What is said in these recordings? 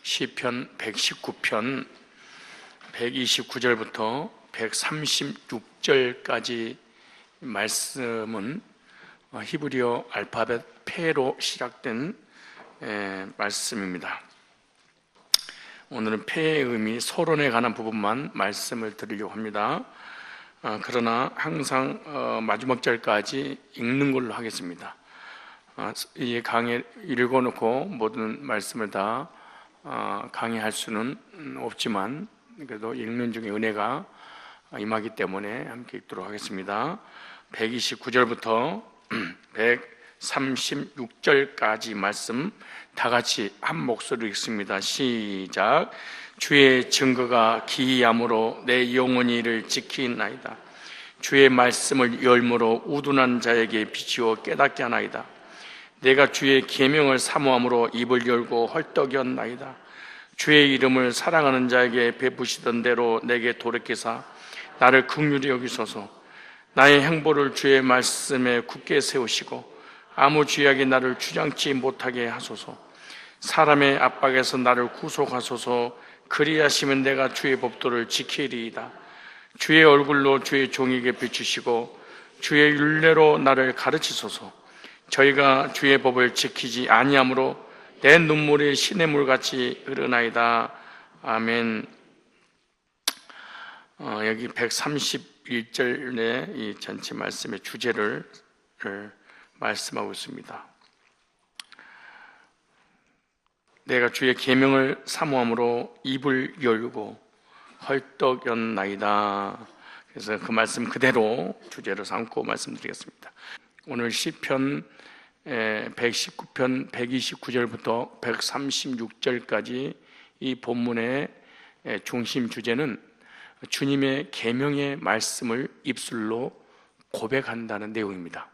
시편 119편 129절부터 136절까지 말씀은 히브리어 알파벳 페로 시작된 말씀입니다. 오늘은 페의 의미, 서론에 관한 부분만 말씀을 드리려고 합니다. 그러나 항상 마지막 절까지 읽는 걸로 하겠습니다. 이 강의 읽어놓고 모든 말씀을 다 강의할 수는 없지만 그래도 읽는 중에 은혜가 임하기 때문에 함께 읽도록 하겠습니다. 129절부터 136절까지 말씀 다 같이 한 목소리로 읽습니다. 시작. 주의 증거가 기이함으로 내 영혼이 이를 지키나이다. 주의 말씀을 열무로 우둔한 자에게 비추어 깨닫게 하나이다. 내가 주의 계명을 사모함으로 입을 열고 헐떡였나이다. 주의 이름을 사랑하는 자에게 베푸시던 대로 내게 돌이키사 나를 긍휼히 여기소서. 나의 행보를 주의 말씀에 굳게 세우시고 아무 죄악이 나를 주장치 못하게 하소서. 사람의 압박에서 나를 구속하소서. 그리하시면 내가 주의 법도를 지키리이다. 주의 얼굴로 주의 종에게 비추시고 주의 율례로 나를 가르치소서. 저희가 주의 법을 지키지 아니하므로 내 눈물이 시냇물같이 흐르나이다. 아멘. 여기 131절의 이 전체 말씀의 주제를 말씀하고 있습니다. 내가 주의 계명을 사모함으로 입을 열고 헐떡였나이다. 그래서 그 말씀 그대로 주제로 삼고 말씀드리겠습니다. 오늘 시편 119편 129절부터 136절까지 이 본문의 중심 주제는 주님의 계명의 말씀을 입술로 고백한다는 내용입니다.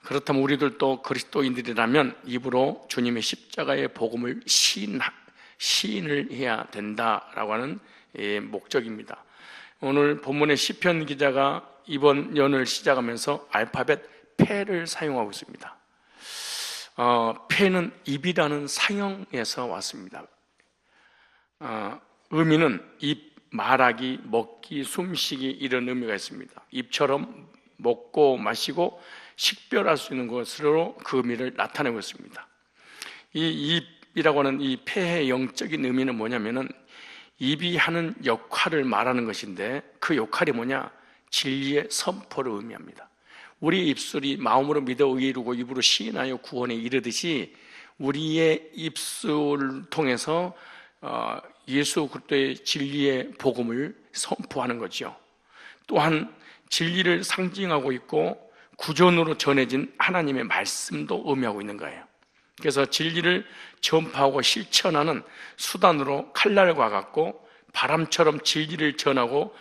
그렇다면 우리들도 그리스도인들이라면 입으로 주님의 십자가의 복음을 시인을 해야 된다라고 하는 목적입니다. 오늘 본문의 시편 기자가 이번 연을 시작하면서 알파벳 페를 사용하고 있습니다. 페는 입이라는 상형에서 왔습니다. 의미는 입, 말하기, 먹기, 숨쉬기 이런 의미가 있습니다. 입처럼 먹고 마시고 식별할 수 있는 것으로 그 의미를 나타내고 있습니다. 이 입이라고 하는 이 페의 영적인 의미는 뭐냐면은 입이 하는 역할을 말하는 것인데 그 역할이 뭐냐? 진리의 선포를 의미합니다. 우리 입술이 마음으로 믿어 의에 이르고 입으로 시인하여 구원에 이르듯이 우리의 입술을 통해서 예수 그리스도의 진리의 복음을 선포하는 거죠. 또한 진리를 상징하고 있고 구전으로 전해진 하나님의 말씀도 의미하고 있는 거예요. 그래서 진리를 전파하고 실천하는 수단으로 칼날과 같고 바람처럼 진리를 전하고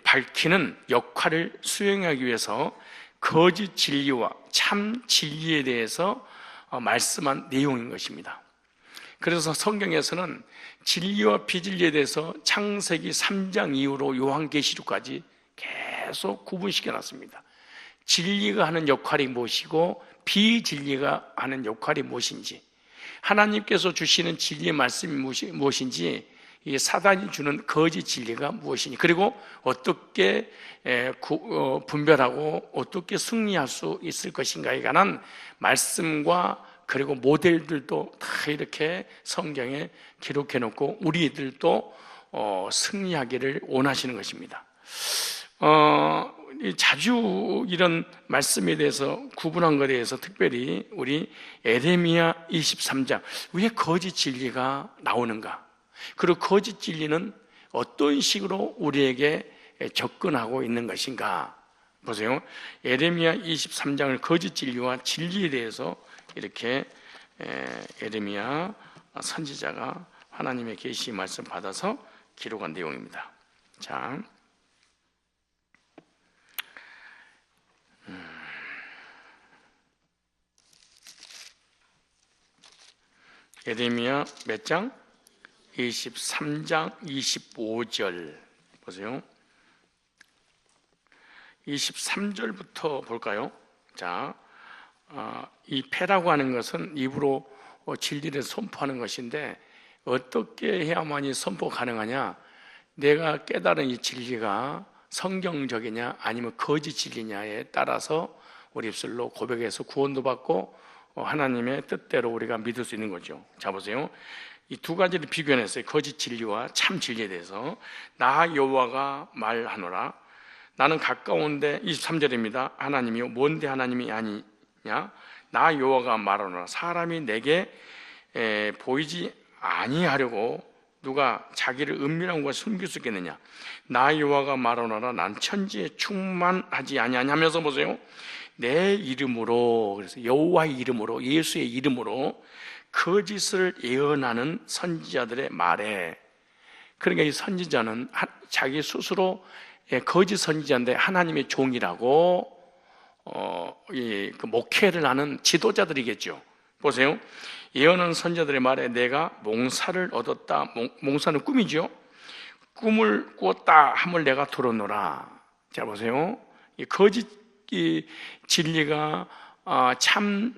밝히는 역할을 수행하기 위해서 거짓 진리와 참 진리에 대해서 말씀한 내용인 것입니다. 그래서 성경에서는 진리와 비진리에 대해서 창세기 3장 이후로 요한계시록까지 계속 구분시켜 놨습니다. 진리가 하는 역할이 무엇이고 비진리가 하는 역할이 무엇인지, 하나님께서 주시는 진리의 말씀이 무엇인지, 이 사단이 주는 거짓 진리가 무엇이니, 그리고 어떻게 분별하고 어떻게 승리할 수 있을 것인가에 관한 말씀과 그리고 모델들도 다 이렇게 성경에 기록해 놓고 우리들도 승리하기를 원하시는 것입니다. 자주 이런 말씀에 대해서 구분한 것에 대해서 특별히 우리 에레미야 23장 왜 거짓 진리가 나오는가, 그리고 거짓 진리는 어떤 식으로 우리에게 접근하고 있는 것인가 보세요. 에레미야 23장을 거짓 진리와 진리에 대해서 이렇게 에레미야 선지자가 하나님의 계시 말씀 받아서 기록한 내용입니다. 자, 에레미야 몇 장? 23장 25절 보세요. 23절부터 볼까요? 자, 이 패라고 하는 것은 입으로 진리를 선포하는 것인데, 어떻게 해야만이 선포 가능하냐? 내가 깨달은 이 진리가 성경적이냐 아니면 거짓 진리냐에 따라서 우리 입술로 고백해서 구원도 받고 하나님의 뜻대로 우리가 믿을 수 있는 거죠. 자, 보세요. 이 두 가지를 비교해냈어요. 거짓 진리와 참 진리에 대해서. 나 여호와가 말하노라. 나는 가까운데, 23절입니다. 하나님이요, 뭔데 하나님이 아니냐? 나 여호와가 말하노라. 사람이 내게 보이지 아니하려고 누가 자기를 은밀한 곳에 숨길 수 있겠느냐? 나 여호와가 말하노라. 난 천지에 충만하지 아니하냐 하면서 보세요. 내 이름으로, 그래서 여호와의 이름으로, 예수의 이름으로 거짓을 예언하는 선지자들의 말에, 그러니까 이 선지자는 자기 스스로 거짓 선지자인데 하나님의 종이라고 그 목회를 하는 지도자들이겠죠. 보세요. 예언하는 선지자들의 말에 내가 몽사를 얻었다. 몽사는 꿈이죠. 꿈을 꾸었다 함을 내가 들었노라. 자, 보세요. 이 거짓 진리가 참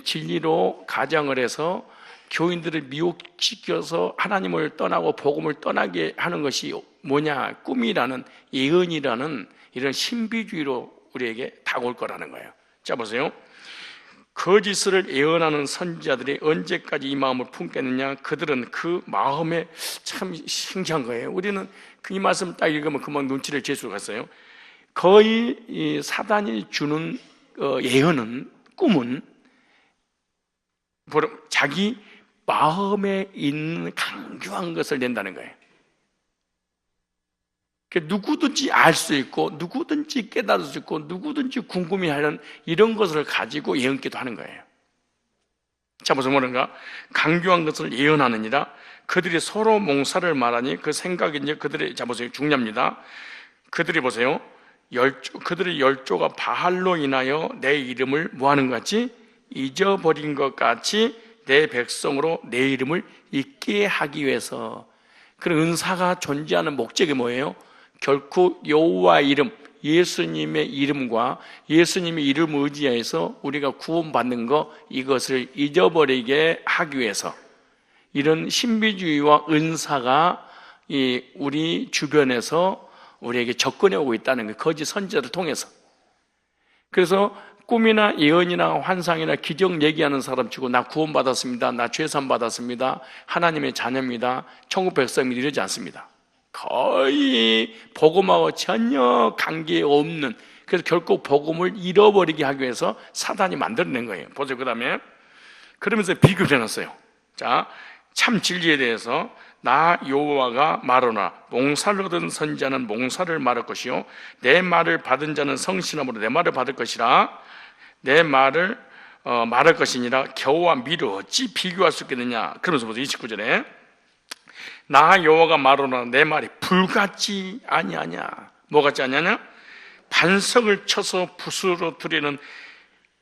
진리로 가장을 해서 교인들을 미혹시켜서 하나님을 떠나고 복음을 떠나게 하는 것이 뭐냐? 꿈이라는, 예언이라는 이런 신비주의로 우리에게 다가올 거라는 거예요. 자, 보세요. 거짓을 예언하는 선지자들이 언제까지 이 마음을 품겠느냐? 그들은 그 마음에, 참 신기한 거예요. 우리는 이 말씀 딱 읽으면 그만 눈치를 챌 수가 있어요. 거의 이 사단이 주는 예언은, 꿈은 자기 마음에 있는 강조한 것을 낸다는 거예요. 누구든지 알 수 있고, 누구든지 깨달을 수 있고, 누구든지 궁금해하는 이런 것을 가지고 예언기도 하는 거예요. 자, 무슨 말인가? 강조한 것을 예언하느니라. 그들이 서로 몽사를 말하니 그 생각이 이제 그들의, 자, 보세요. 중요합니다. 그들이 보세요. 그들의 열조가 바알로 인하여 내 이름을 뭐하는 것 같이? 잊어버린 것 같이 내 백성으로 내 이름을 잊게 하기 위해서. 그런 은사가 존재하는 목적이 뭐예요? 결코 여호와의 이름, 예수님의 이름과 예수님의 이름을 의지해서 우리가 구원받는 것, 이것을 잊어버리게 하기 위해서 이런 신비주의와 은사가 우리 주변에서 우리에게 접근해 오고 있다는 거예요. 거짓 선지자를 통해서. 그래서 꿈이나 예언이나 환상이나 기적 얘기하는 사람 치고 나 구원받았습니다, 나 죄산 받았습니다, 하나님의 자녀입니다, 천국 백성입니다, 이러지 않습니다. 거의 복음하고 전혀 관계 없는, 그래서 결국 복음을 잃어버리게 하기 위해서 사단이 만들어낸 거예요. 보세요. 그 다음에 그러면서 비교를 해놨어요. 자, 참 진리에 대해서 나 여호와가 말하노라. 몽사를 얻은 선지자는 몽사를 말할 것이요, 내 말을 받은 자는 성신함으로 내 말을 받을 것이라. 내 말을 말할 것이니라. 겨우와 미를 어찌 비교할 수 있겠느냐. 그러면서 보세요. 29절에 나 여호와가 말하노라. 내 말이 불같지 아니하냐. 뭐 같지 아니하냐? 반석을 쳐서 붓으로 들이는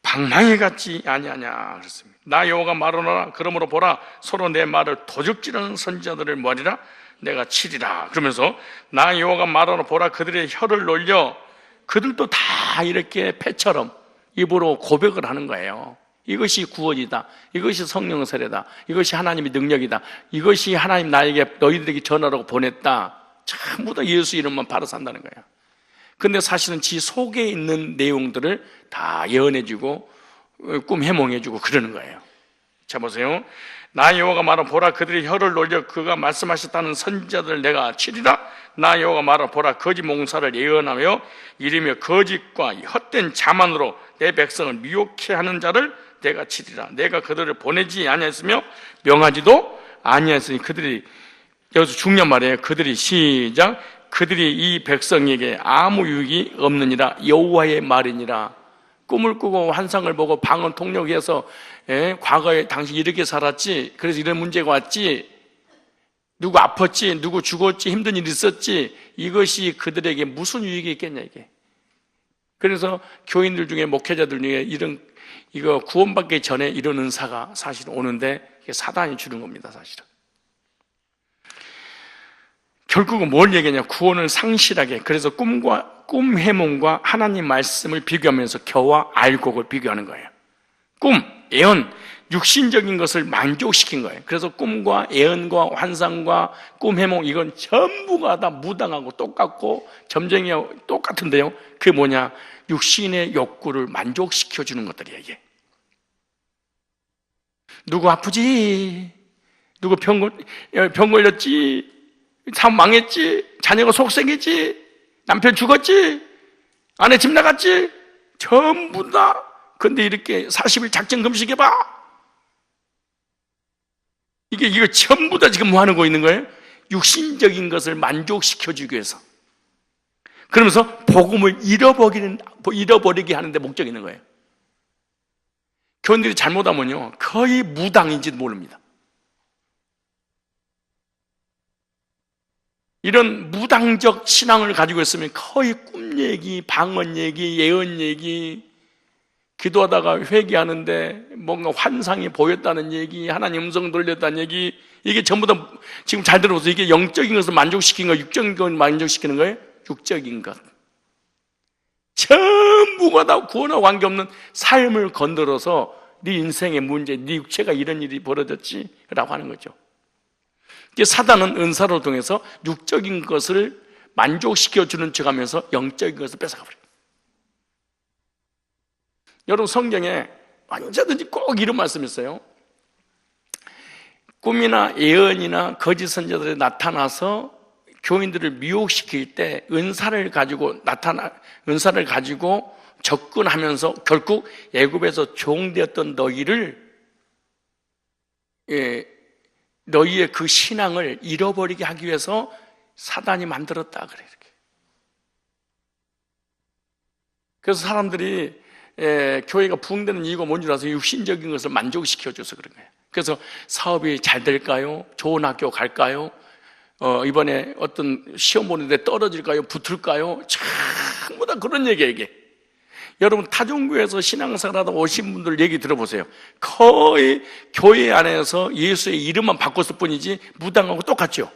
방망이 같지 아니하냐 그랬습니다. 나 여호와가 말하노라. 그러므로 보라, 서로 내 말을 도적질하는 선지자들을 뭐하리라? 내가 치리라. 그러면서 나 여호와가 말하노라. 보라, 그들의 혀를 놀려. 그들도 다 이렇게 패처럼 입으로 고백을 하는 거예요. 이것이 구원이다, 이것이 성령 세례다, 이것이 하나님의 능력이다, 이것이 하나님 나에게 너희들에게 전하라고 보냈다. 전부 다 예수 이름만 바로 산다는 거예요. 근데 사실은 지 속에 있는 내용들을 다 예언해주고 꿈 해몽해주고 그러는 거예요. 자, 보세요. 나 여호와가 말하 보라, 그들의 혀를 놀려 그가 말씀하셨다는 선지자들을 내가 치리라. 나 여호와가 말하 보라, 거짓 몽사를 예언하며 이르며 거짓과 헛된 자만으로 내 백성을 미혹해 하는 자를 내가 치리라. 내가 그들을 보내지 아니했으며 명하지도 아니했으니 그들이, 여기서 중요한 말이에요. 그들이, 시작, 그들이 이 백성에게 아무 유익이 없느니라. 여호와의 말이니라. 꿈을 꾸고 환상을 보고 방언 통역해서 과거에 당신 이렇게 살았지, 그래서 이런 문제가 왔지, 누구 아팠지, 누구 죽었지, 힘든 일이 있었지, 이것이 그들에게 무슨 유익이 있겠냐 이게. 그래서 교인들 중에, 목회자들 중에 이거 구원받기 전에 이런 은사가 사실 오는데 이게 사단이 주는 겁니다. 사실은 결국은 뭘 얘기하냐, 구원을 상실하게. 그래서 꿈 해몽과 하나님 말씀을 비교하면서 겨와 알곡을 비교하는 거예요. 꿈, 예언, 육신적인 것을 만족시킨 거예요. 그래서 꿈과 예언과 환상과 꿈 해몽 이건 전부가 다 무당하고 똑같고 점쟁이하고 똑같은데요. 그게 뭐냐? 육신의 욕구를 만족시켜주는 것들이에요. 이게 누구 아프지? 누구 병 걸렸지? 삶 망했지? 자녀가 속생했지? 남편 죽었지? 아내 집 나갔지? 전부 다. 근데 이렇게 40일 작정 금식해봐. 이거 전부 다 지금 뭐 하는 거 있는 거예요? 육신적인 것을 만족시켜주기 위해서. 그러면서 복음을 잃어버리게 하는데 목적이 있는 거예요. 교인들이 잘못하면요, 거의 무당인지도 모릅니다. 이런 무당적 신앙을 가지고 있으면 거의 꿈 얘기, 방언 얘기, 예언 얘기, 기도하다가 회개하는데 뭔가 환상이 보였다는 얘기, 하나님 음성 들렸다는 얘기, 이게 전부 다 지금 잘 들어보세요. 이게 영적인 것을 만족시키는 거예요? 육적인 것을 만족시키는 거예요? 육적인 것. 전부가 다 구원과 관계없는 삶을 건드려서 네 인생의 문제, 네 육체가 이런 일이 벌어졌지 라고 하는 거죠. 사단은 은사로 통해서 육적인 것을 만족시켜주는 척하면서 영적인 것을 뺏어가버려요. 여러분 성경에 언제든지 꼭 이런 말씀이 있어요. 꿈이나 예언이나 거짓 선지자들이 나타나서 교인들을 미혹시킬 때 은사를 가지고 접근하면서 결국 애굽에서 종되었던 너희를, 너희의 그 신앙을 잃어버리게 하기 위해서 사단이 만들었다 그래. 이렇게. 그래서 사람들이 교회가 부흥되는 이유가 뭔지 알아서 육신적인 것을 만족시켜줘서 그런 거예요. 그래서 사업이 잘 될까요? 좋은 학교 갈까요? 이번에 어떤 시험 보는데 떨어질까요? 붙을까요? 전부 다 그런 얘기예요, 이게. 여러분, 타종교에서 신앙생활하다 오신 분들 얘기 들어보세요. 거의 교회 안에서 예수의 이름만 바꿨을 뿐이지 무당하고 똑같죠?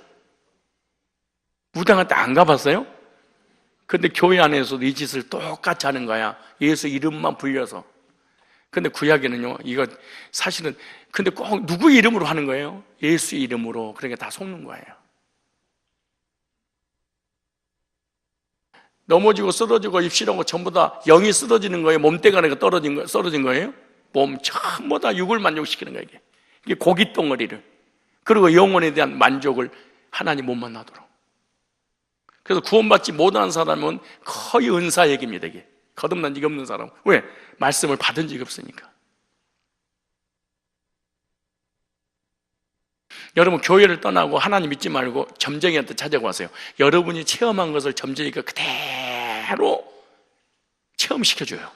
무당한테 안 가봤어요? 근데 교회 안에서도 이 짓을 똑같이 하는 거야. 예수 이름만 불려서. 근데 구약에는요, 이거 사실은, 근데 꼭 누구 이름으로 하는 거예요? 예수 이름으로. 그러니까 다 속는 거예요. 넘어지고 쓰러지고 입실하고 전부 다 영이 쓰러지는 거예요? 몸뚱아리가 쓰러진 거예요? 몸 전부 다 육을 만족시키는 거예요. 이게 고깃덩어리를. 그리고 영혼에 대한 만족을 하나님 못 만나도록. 그래서 구원받지 못한 사람은 거의 은사 얘기입니다. 이게 거듭난 적이 없는 사람. 왜? 말씀을 받은 적이 없으니까. 여러분, 교회를 떠나고 하나님 믿지 말고 점쟁이한테 찾아가세요. 여러분이 체험한 것을 점쟁이가 그대로 체험시켜줘요.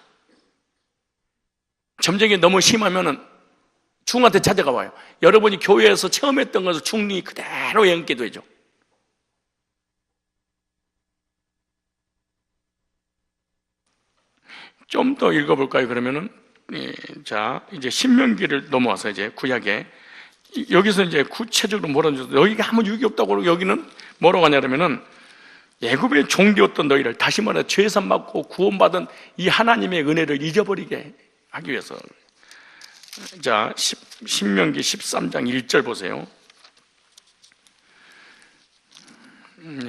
점쟁이 너무 심하면은 중한테 찾아가 봐요. 여러분이 교회에서 체험했던 것을 중이 그대로 연기도 해줘. 좀 더 읽어볼까요? 그러면은, 자, 이제 신명기를 넘어와서 이제 구약에, 여기서 이제 구체적으로 뭐라고 하죠? 너희가 아무 유익이 없다고 그러고 여기는 뭐라고 하냐면은, 애굽의 종되었던 너희를, 다시 말해 죄산 받고 구원받은 이 하나님의 은혜를 잊어버리게 하기 위해서. 자, 신명기 13장 1절 보세요.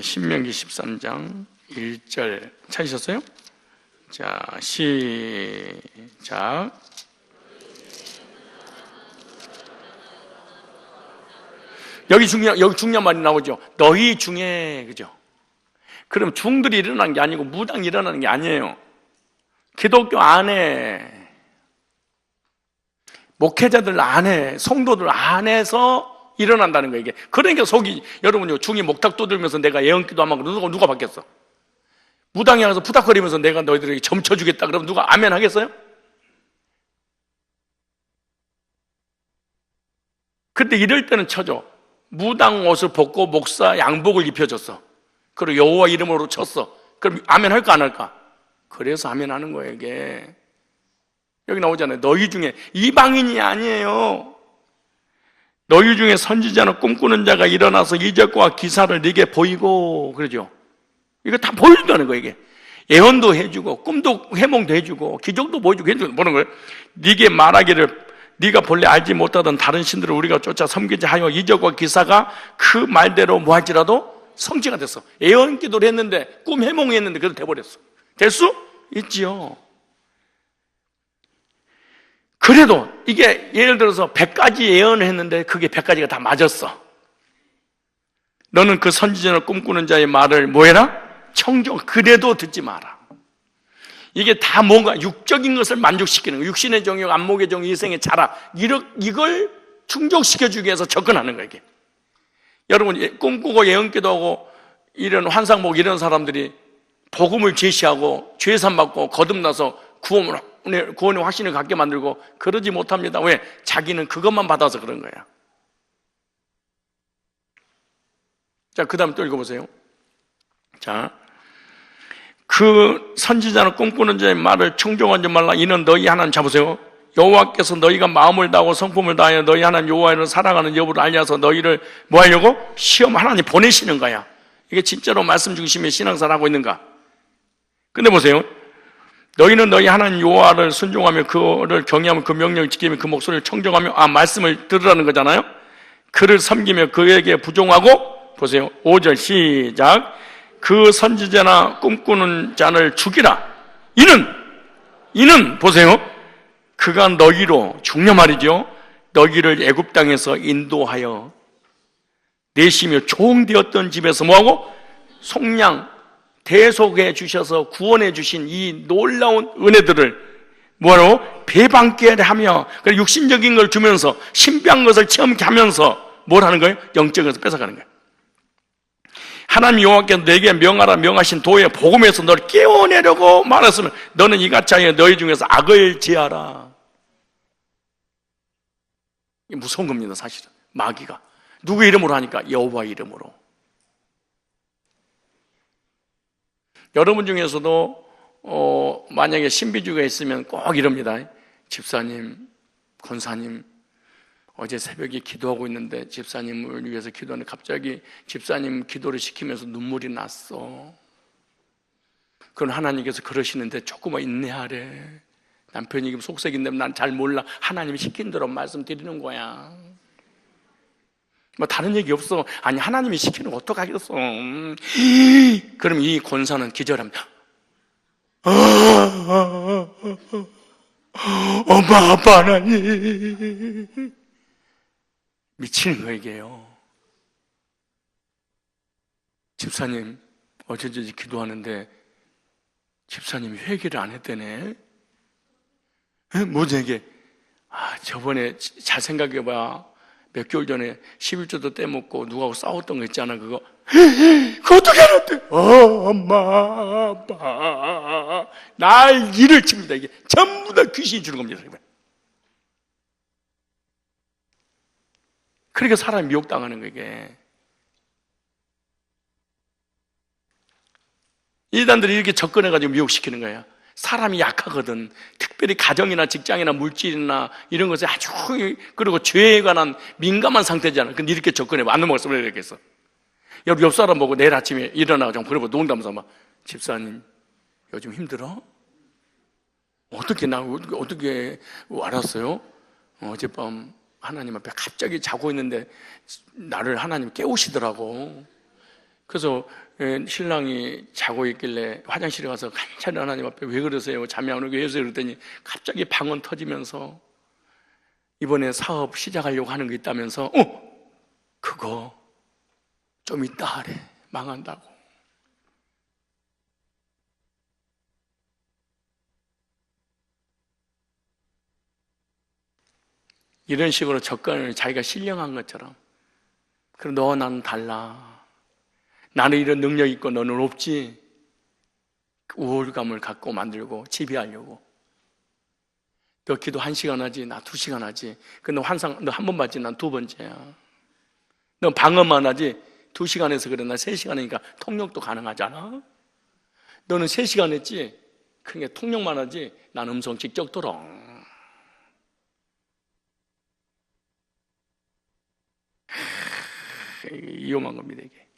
신명기 13장 1절 찾으셨어요? 자, 시작. 여기 중요한 말이 나오죠. 너희 중에, 그죠? 그럼 중들이 일어난 게 아니고 무당이 일어나는 게 아니에요. 기독교 안에, 목회자들 안에, 성도들 안에서 일어난다는 거예요, 이게. 그러니까 여러분요, 중이 목탁 두들면서 내가 예언기도 안 하고 누가 받겠어? 무당이 와서 부닥거리면서 내가 너희들에게 점쳐주겠다 그러면 누가 아멘 하겠어요? 근데 이럴 때는 쳐줘. 무당 옷을 벗고 목사 양복을 입혀줬어. 그리고 여호와 이름으로 쳤어. 그럼 아멘 할까 안 할까? 그래서 아멘 하는 거예요, 이게. 여기 나오잖아요. 너희 중에, 이방인이 아니에요. 너희 중에 선지자나 꿈꾸는 자가 일어나서 이적과 기사를 네게 보이고, 그러죠. 이거 다 보여준다는 거예요, 이게. 예언도 해주고, 꿈도 해몽도 해주고, 기적도 보여주고, 해주고, 뭐는 거예요? 네게 말하기를, 네가 본래 알지 못하던 다른 신들을 우리가 쫓아 섬기지 하여 이적과 기사가 그 말대로 뭐할지라도 성취가 됐어. 예언기도를 했는데, 꿈 해몽이 했는데 그래도 돼버렸어. 될 수 있지요. 그래도 이게 예를 들어서 100가지 예언을 했는데 그게 100가지가 다 맞았어. 너는 그 선지자를 꿈꾸는 자의 말을 뭐해라? 청정. 그래도 듣지 마라. 이게 다 뭔가 육적인 것을 만족시키는 거예요. 육신의 정욕, 안목의 정욕, 이생의 자락, 이걸 충족시켜주기 위해서 접근하는 거예요. 이게. 여러분, 꿈꾸고 예언기도 하고 이런 환상 보고 이런 사람들이 복음을 제시하고 죄산 받고 거듭나서 구원의 확신을 갖게 만들고 그러지 못합니다. 왜? 자기는 그것만 받아서 그런 거야. 자, 그 다음에 또 읽어보세요. 자, 그 선지자는 꿈꾸는 자의 말을 청종하지 말라. 이는 너희 하나님, 잡으세요. 여호와께서 너희가 마음을 다하고 성품을 다하여 너희 하나님 여호와를 사랑하는 여부를 알려서 너희를 뭐 하려고? 시험 하나님 보내시는 거야. 이게 진짜로 말씀 중심의 신앙생활 하고 있는가? 근데 보세요. 너희는 너희 하나님 여호와를 순종하며 그를 경외하며 그 명령을 지키며 그 목소리를 청정하며, 말씀을 들으라는 거잖아요. 그를 섬기며 그에게 부종하고, 보세요. 5절 시작. 그 선지자나 꿈꾸는 자를 죽이라. 이는 보세요. 그가 너희로, 중요 말이죠. 너희를 애굽 땅에서 인도하여 내시며 종되었던 집에서 뭐하고? 속량 대속해 주셔서 구원해 주신 이 놀라운 은혜들을 뭐로? 배방케 하며, 육신적인 걸 주면서 신비한 것을 체험케 하면서 뭘 하는 거예요? 영적인 것을 뺏어가는 거예요. 하나님 여호와께서 내게 명하라 명하신 도의 복음에서 너를 깨워내려고 말했으면 너는 이같이 하여 너희 중에서 악을 제하라. 이게 무서운 겁니다. 사실은 마귀가 누구 이름으로 하니까? 여호와 이름으로. 여러분 중에서도 만약에 신비주의가 있으면 꼭 이럽니다. 집사님, 권사님, 어제 새벽에 기도하고 있는데 집사님을 위해서 기도하는데 갑자기 집사님 기도를 시키면서 눈물이 났어. 그건 하나님께서 그러시는데 조금만 인내하래. 남편이 속색인데 난 잘 몰라. 하나님이 시킨 대로 말씀드리는 거야. 뭐 다른 얘기 없어. 아니 하나님이 시키는 거 어떡하겠어. 그럼 이 권사는 기절합니다. 엄마 아빠 하나님, 미치는 거 이게요. 집사님 어제저제 기도하는데 집사님이 회개를 안 했대네. 뭐지 이게? 저번에 잘 생각해봐. 몇 개월 전에 11조도 떼먹고 누구하고 싸웠던 거 있잖아. 그거 어떻게 알았대? 엄마 아빠 난리를 칩니다. 이게 전부 다 귀신이 주는 겁니다. 그러니까 사람이 미혹당하는 거예요. 이게 이단들이 이렇게 접근해가지고 미혹시키는 거예요. 사람이 약하거든. 특별히 가정이나 직장이나 물질이나 이런 것에 아주, 그리고 죄에 관한 민감한 상태잖아. 근데 이렇게 접근해봐. 안 넘어갔으면 이렇겠어. 여러분 옆 사람 보고 내일 아침에 일어나서 그러고 농담하면서 막, 집사님 요즘 힘들어? 어떻게 알았어요? 어젯밤 하나님 앞에 갑자기 자고 있는데 나를 하나님 깨우시더라고. 그래서 신랑이 자고 있길래 화장실에 가서 간절히 하나님 앞에 왜 그러세요? 잠이 안 오게 왜 그러세요? 그랬더니 갑자기 방언 터지면서 이번에 사업 시작하려고 하는 거 있다면서 그거 좀 이따 하래. 망한다고. 이런 식으로 접근을 자기가 신령한 것처럼. 그럼 너와 나는 달라. 나는 이런 능력 있고 너는 없지. 우월감을 갖고 만들고 지배하려고. 너 기도 1시간 하지, 나 2시간 하지. 근데 환상 너 한 번 받지, 난 2번째야. 너 방언만 하지, 2시간 해서 그래, 나 3시간 하니까 통역도 가능하잖아. 너는 3시간 했지, 그러니까 통역만 하지, 난 음성 직접 들어. 위험한 겁니다, 이게.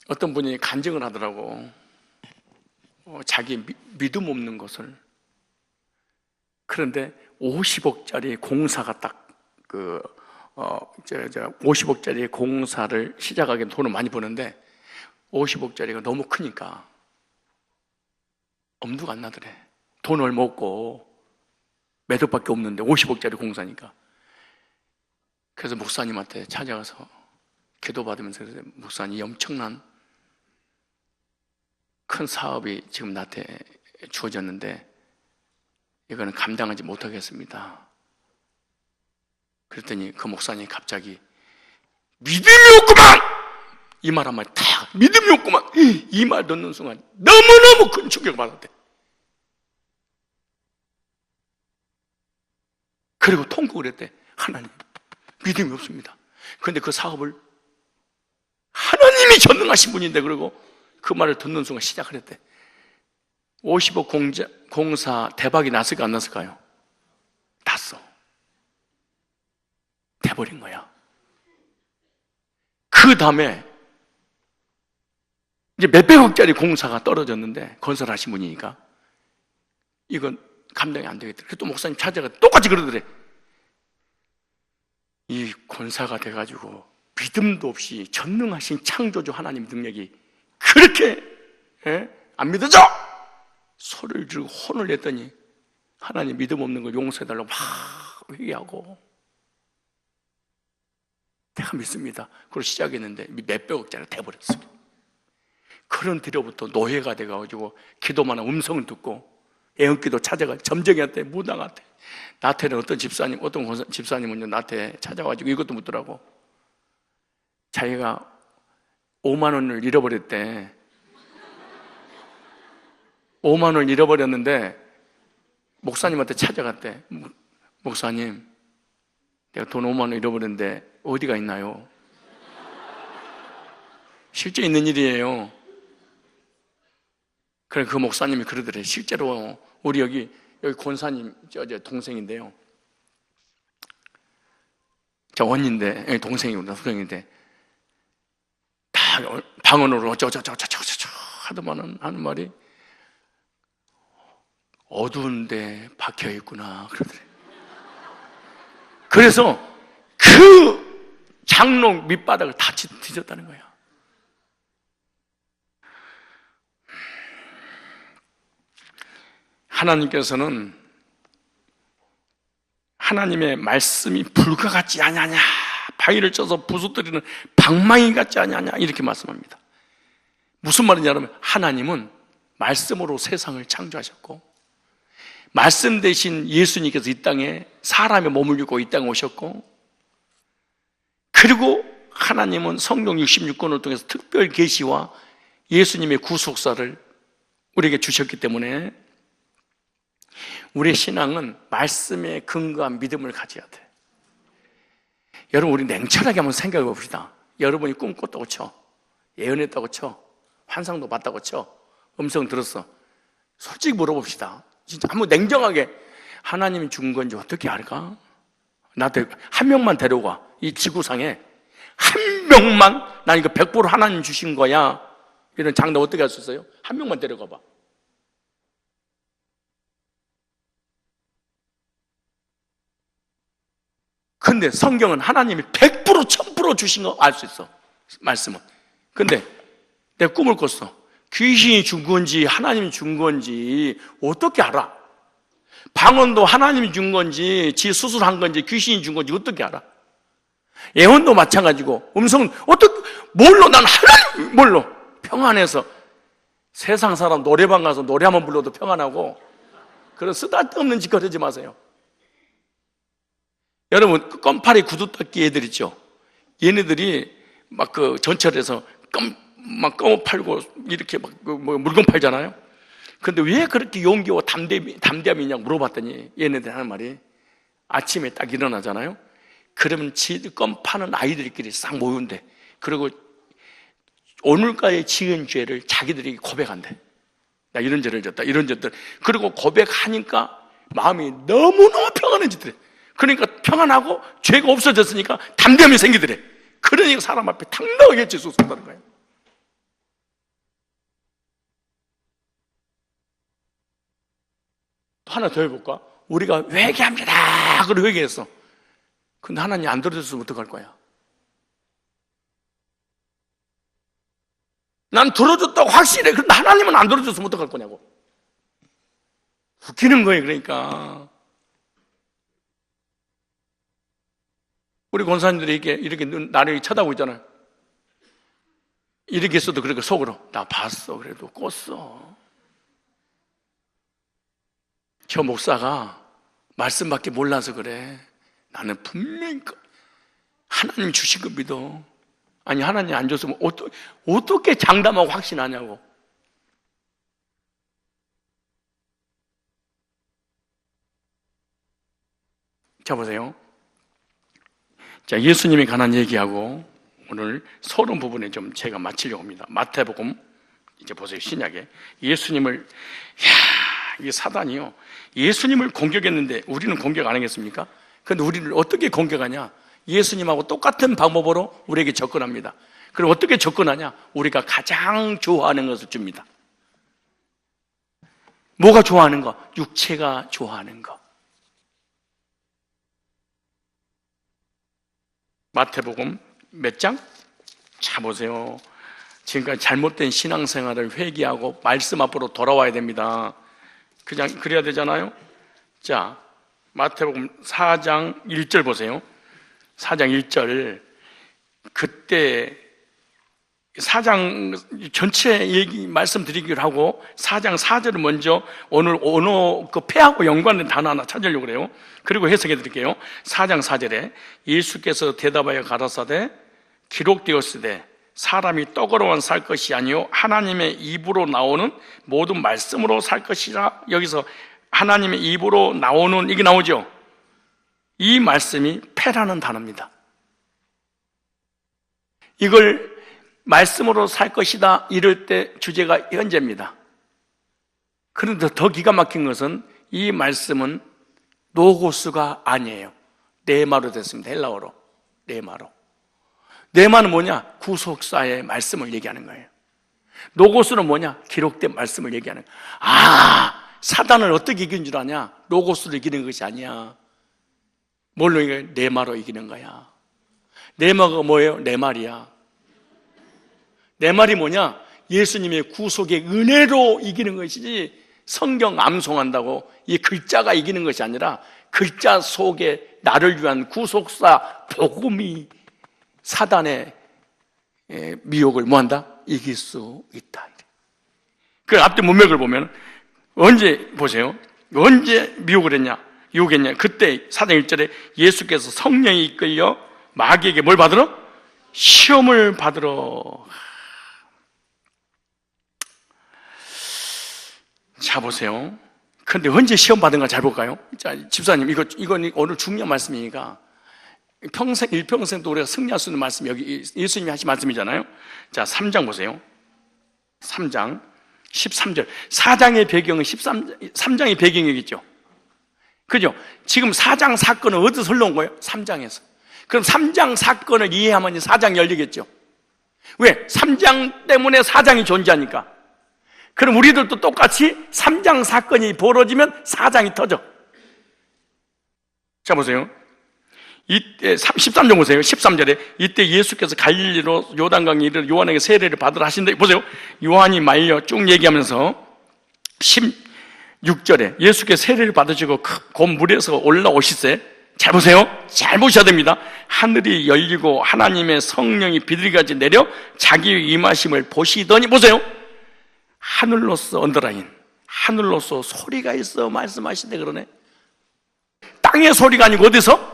어떤 분이 간증을 하더라고. 자기 믿음 없는 것을 그런데 50억짜리 공사가 딱 50억짜리 공사를 시작하기엔 돈을 많이 버는데 50억짜리가 너무 크니까 엄두가 안 나더래. 돈 얼마 없고 몇 억밖에 없는데 50억짜리 공사니까. 그래서 목사님한테 찾아가서 기도받으면서 그래서 목사님, 엄청난 큰 사업이 지금 나한테 주어졌는데 이거는 감당하지 못하겠습니다. 그랬더니 그 목사님이 갑자기 믿음이 없구만! 이 말 한마디 탁! 믿음이 없구만! 이 말 듣는 순간 너무너무 큰 충격을 받았대. 그리고 통곡을 했대. 하나님, 믿음이 없습니다. 그런데 그 사업을 하나님이 전능하신 분인데, 그러고 그 말을 듣는 순간 시작을 했대. 50억 공사 대박이 났을까 안 났을까요? 났어. 돼버린 거야. 그 다음에 이제 몇백억짜리 공사가 떨어졌는데, 건설하신 분이니까 이건 감당이 안 되겠더래. 그래서 또 목사님 찾아가 똑같이 그러더래. 이 권사가 돼가지고 믿음도 없이 전능하신 창조주 하나님 능력이 그렇게 안 믿어져! 소리를 지르고 혼을 냈더니 하나님 믿음 없는 걸 용서해달라고 막 회개하고, 내가 믿습니다. 그걸 시작했는데 몇백억짜리가 돼버렸어요. 그런 뒤로부터 노예가 돼가지고 기도만 하면 음성을 듣고 애언기도 찾아가 점쟁이한테, 무당한테, 나한테는 어떤 집사님은요 나한테 찾아가지고 이것도 묻더라고. 자기가 5만 원을 잃어버렸대. 5만 원을 잃어버렸는데 목사님한테 찾아갔대. 목사님, 내가 돈 5만 원 잃어버렸는데 어디가 있나요? 실제 있는 일이에요. 그래, 그 목사님이 그러더래. 실제로 우리 여기 권사님 저 동생인데요. 저 언니인데, 동생이구나, 동생인데 다 방언으로 어쩌저쩌 하더만은 하는 말이 어두운데 박혀 있구나 그러더래. 그래서 그 장롱 밑바닥을 다 뒤졌다는 거야. 하나님께서는 하나님의 말씀이 불과 같지 아니하냐, 바위를 쪄서 부수뜨리는 방망이 같지 아니하냐, 이렇게 말씀합니다. 무슨 말이냐면 하나님은 말씀으로 세상을 창조하셨고, 말씀 대신 예수님께서 이 땅에 사람의 몸을 입고 이 땅에 오셨고, 그리고 하나님은 성경 66권을 통해서 특별 계시와 예수님의 구속사를 우리에게 주셨기 때문에 우리의 신앙은 말씀에 근거한 믿음을 가져야 돼. 여러분, 우리 냉철하게 한번 생각해 봅시다. 여러분이 꿈 꿨다고 쳐, 예언했다고 쳐, 환상도 봤다고 쳐, 음성 들었어. 솔직히 물어봅시다. 진짜 한번 냉정하게 하나님이 준 건지 어떻게 알까? 나한테 한 명만 데려가. 이 지구상에 한 명만, 나 이거 100% 하나님 주신 거야, 이런 장담 어떻게 할 수 있어요? 한 명만 데려가 봐. 근데 성경은 하나님이 100% 1000% 주신 거 알 수 있어, 말씀은. 근데 내가 꿈을 꿨어. 귀신이 준 건지 하나님이 준 건지 어떻게 알아? 방언도 하나님이 준 건지 지 수술한 건지 귀신이 준 건지 어떻게 알아? 예언도 마찬가지고, 음성은 어떻게, 뭘로? 난 하나님 뭘로? 평안해서 세상 사람 노래방 가서 노래 한번 불러도 평안하고, 그런 쓰다듬는 짓 하지 마세요. 여러분, 그 껌파리 구두닦이 애들 있죠? 얘네들이 막 그 전철에서 막 껌 팔고 이렇게 막 물건 팔잖아요? 근데 왜 그렇게 용기와 담대함이 있냐고 물어봤더니 얘네들 하는 말이, 아침에 딱 일어나잖아요? 그러면 껌 파는 아이들끼리 싹 모은대. 그리고 오늘까지 지은 죄를 자기들이 고백한대. 나 이런 죄를 졌다, 이런 죄들. 그리고 고백하니까 마음이 너무너무 평안해지더래. 그러니까 평안하고 죄가 없어졌으니까 담대함이 생기더래. 그러니까 사람 앞에 당당하게 질 수 있었다는 거예요. 또 하나 더 해볼까? 우리가 회개합니다 그러고 회개했어. 근데 하나님 안 들어줬으면 어떡할 거야? 난 들어줬다고 확실해. 그런데 하나님은 안 들어줬으면 어떡할 거냐고. 웃기는 거예요. 그러니까 우리 권사님들이 이렇게 나를 쳐다보고 있잖아요. 이렇게 했어도 그렇게 속으로 나 봤어. 그래도 껐어. 저 목사가 말씀밖에 몰라서 그래. 나는 분명히 하나님 주신 거 믿어. 아니 하나님 안 줬으면 어떻게 장담하고 확신하냐고. 자 보세요. 자 예수님에 관한 얘기하고 오늘 서론 부분에 좀 제가 마치려고 합니다. 마태복음 이제 보세요. 신약에 예수님을 이 사단이요 예수님을 공격했는데 우리는 공격 안 하겠습니까? 그런데 우리를 어떻게 공격하냐? 예수님하고 똑같은 방법으로 우리에게 접근합니다. 그럼 어떻게 접근하냐? 우리가 가장 좋아하는 것을 줍니다. 뭐가 좋아하는 거? 육체가 좋아하는 거. 마태복음 몇 장? 자 보세요. 지금까지 잘못된 신앙생활을 회개하고 말씀 앞으로 돌아와야 됩니다. 그냥 그래야 되잖아요. 자 마태복음 4장 1절 보세요. 4장 1절 그때 4장 전체 얘기 말씀드리기로 하고 4장 4절을 먼저 오늘 언어 그 패하고 연관된 단어 하나 찾으려고 그래요. 그리고 해석해 드릴게요. 4장 4절에 예수께서 대답하여 가라사대 기록되었으되 사람이 떡으로만 살 것이 아니요 하나님의 입으로 나오는 모든 말씀으로 살 것이라. 여기서 하나님의 입으로 나오는 이게 나오죠. 이 말씀이 패라는 단어입니다. 이걸 말씀으로 살 것이다 이럴 때 주제가 현재입니다. 그런데 더 기가 막힌 것은 이 말씀은 노고스가 아니에요. 네마로 됐습니다. 헬라어로 네마로. 네마는 뭐냐? 구속사의 말씀을 얘기하는 거예요. 노고스는 뭐냐? 기록된 말씀을 얘기하는 거예요. 사단을 어떻게 이기는 줄 아냐? 노고스로 이기는 것이 아니야. 뭘로 이겨요? 네마로 이기는 거야. 네마가 뭐예요? 내 말이야. 내 말이 뭐냐? 예수님의 구속의 은혜로 이기는 것이지 성경 암송한다고 이 글자가 이기는 것이 아니라 글자 속에 나를 위한 구속사 복음이 사단의 미혹을 뭐한다? 이길 수 있다. 그 앞뒤 문맥을 보면 언제 보세요. 언제 미혹을 했냐? 유혹했냐? 그때 4장 1절에 예수께서 성령이 이끌려 마귀에게 뭘 받으러? 시험을 받으러. 자 보세요. 그런데 언제 시험 받은가 잘 볼까요? 자 집사님 이건 오늘 중요한 말씀이니까 평생 일평생도 우리가 승리할 수 있는 말씀 여기 예수님이 하신 말씀이잖아요. 자 3장 보세요. 3장 13절 4장의 배경은 3장의 배경이겠죠. 그죠? 지금 4장 사건은 어디서 흘러온 거예요? 3장에서. 그럼 3장 사건을 이해하면 4장이 열리겠죠. 왜? 3장 때문에 4장이 존재하니까. 그럼 우리들도 똑같이 3장 사건이 벌어지면 4장이 터져. 자 보세요. 이때 13절 보세요. 13절에 이때 예수께서 갈릴리로 요단강에 이르러 요한에게 세례를 받으라 하신데 보세요. 요한이 말려 쭉 얘기하면서 16절에 예수께서 세례를 받으시고 곧 물에서 올라오시세. 잘 보세요. 잘 보셔야 됩니다. 하늘이 열리고 하나님의 성령이 비둘기같이 내려 자기의 임하심을 보시더니 보세요. 하늘로서 언더라인 하늘로서 소리가 있어 말씀하시대 그러네. 땅의 소리가 아니고 어디서?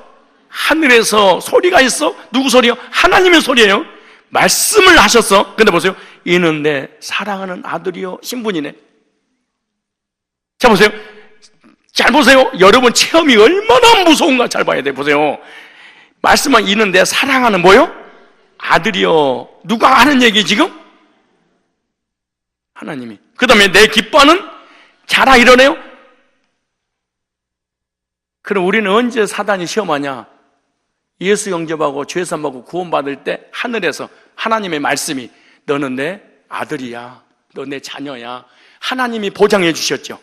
하늘에서 소리가 있어. 누구 소리요? 하나님의 소리예요. 말씀을 하셨어. 근데 보세요. 이는 내 사랑하는 아들이요 신분이네. 자 보세요. 잘 보세요. 여러분 체험이 얼마나 무서운가 잘 봐야 돼. 보세요. 말씀은 이는 내 사랑하는 뭐요? 아들이요. 누가 하는 얘기 지금? 하나님이. 그 다음에 내 기뻐하는 자라 이러네요. 그럼 우리는 언제 사단이 시험하냐? 예수 영접하고 죄산 받고 구원받을 때 하늘에서 하나님의 말씀이 너는 내 아들이야. 너 내 자녀야. 하나님이 보장해 주셨죠.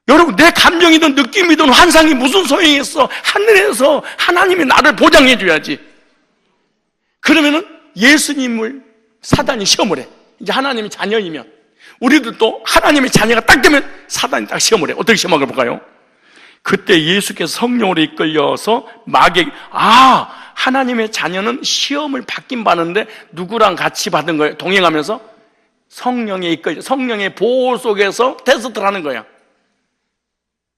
여러분, 내 감정이든 느낌이든 환상이 무슨 소용이 있어? 하늘에서 하나님이 나를 보장해 줘야지. 그러면은 예수님을 사단이 시험을 해. 이제 하나님의 자녀이면, 우리도 또 하나님의 자녀가 딱 되면 사단이 딱 시험을 해. 어떻게 시험하게 볼까요? 그때 예수께서 성령으로 이끌려서 마귀에게, 하나님의 자녀는 시험을 받긴 받는데 누구랑 같이 받은 거예요? 동행하면서 성령에 이끌려, 성령의 보호 속에서 테스트를 하는 거야.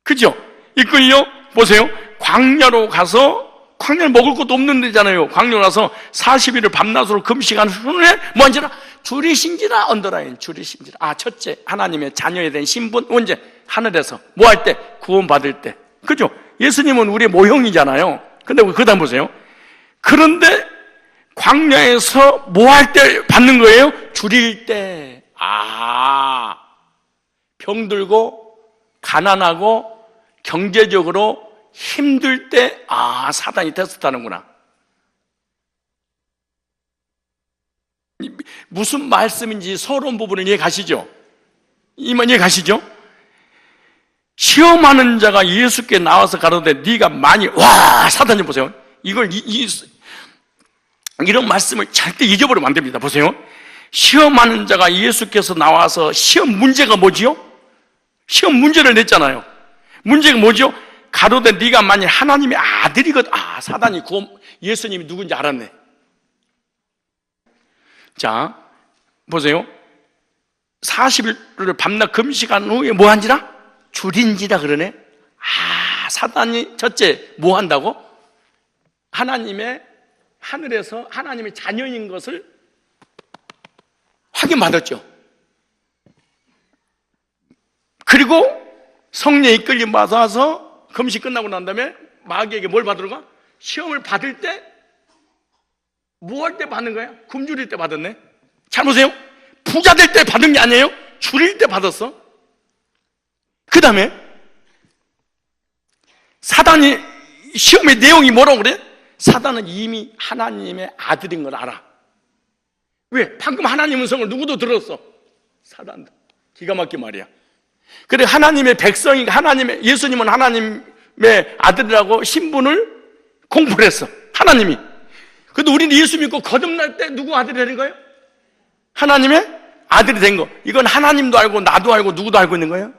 그죠? 이끌려 보세요. 광야로 가서, 광야를 먹을 것도 없는 데잖아요. 광야로 가서 40일을 밤낮으로 금식한 후에 뭔지라 줄이신지라 언더라인, 줄이신지라. 첫째, 하나님의 자녀에 대한 신분. 언제? 하늘에서 뭐 할 때? 구원 받을 때. 그죠? 예수님은 우리의 모형이잖아요. 근데 그 다음 보세요. 그런데 광야에서 뭐 할 때 받는 거예요? 줄일 때. 병들고 가난하고 경제적으로 힘들 때, 사단이 테스트하는구나. 무슨 말씀인지 서론 부분을 이해가시죠? 이해가시죠? 시험하는 자가 예수께 나와서 가로되 네가 만일, 사단이 보세요. 이런 말씀을 절대 잊어버리면 안 됩니다. 보세요. 시험하는 자가 예수께서 나와서 시험 문제가 뭐지요? 시험 문제를 냈잖아요. 문제가 뭐죠? 가로되 네가 만일 하나님의 아들이거든. 사단이 예수님이 누군지 알았네. 자, 보세요. 40일을 밤낮 금식한 후에 뭐 한지라? 줄인지라 그러네. 사단이 첫째 뭐 한다고? 하나님의 하늘에서 하나님의 자녀인 것을 확인받았죠. 그리고 성령에 이끌림 받아서 금식 끝나고 난 다음에 마귀에게 뭘 받으러 가? 시험을 받을 때 뭐 할 때 받는 거야? 굶주릴 때 받았네. 잘 보세요. 부자 될 때 받은 게 아니에요. 줄일 때 받았어. 그 다음에 사단이 시험의 내용이 뭐라고 그래? 사단은 이미 하나님의 아들인 걸 알아. 왜? 방금 하나님 음성을 누구도 들었어? 사단도. 기가 막힌 말이야. 그래, 하나님의 백성이, 예수님은 하나님의 아들이라고 신분을 공포를 했어. 하나님이. 근데 우리는 예수 믿고 거듭날 때 누구 아들이 되는 거예요? 하나님의 아들이 된 거. 이건 하나님도 알고 나도 알고 누구도 알고 있는 거예요?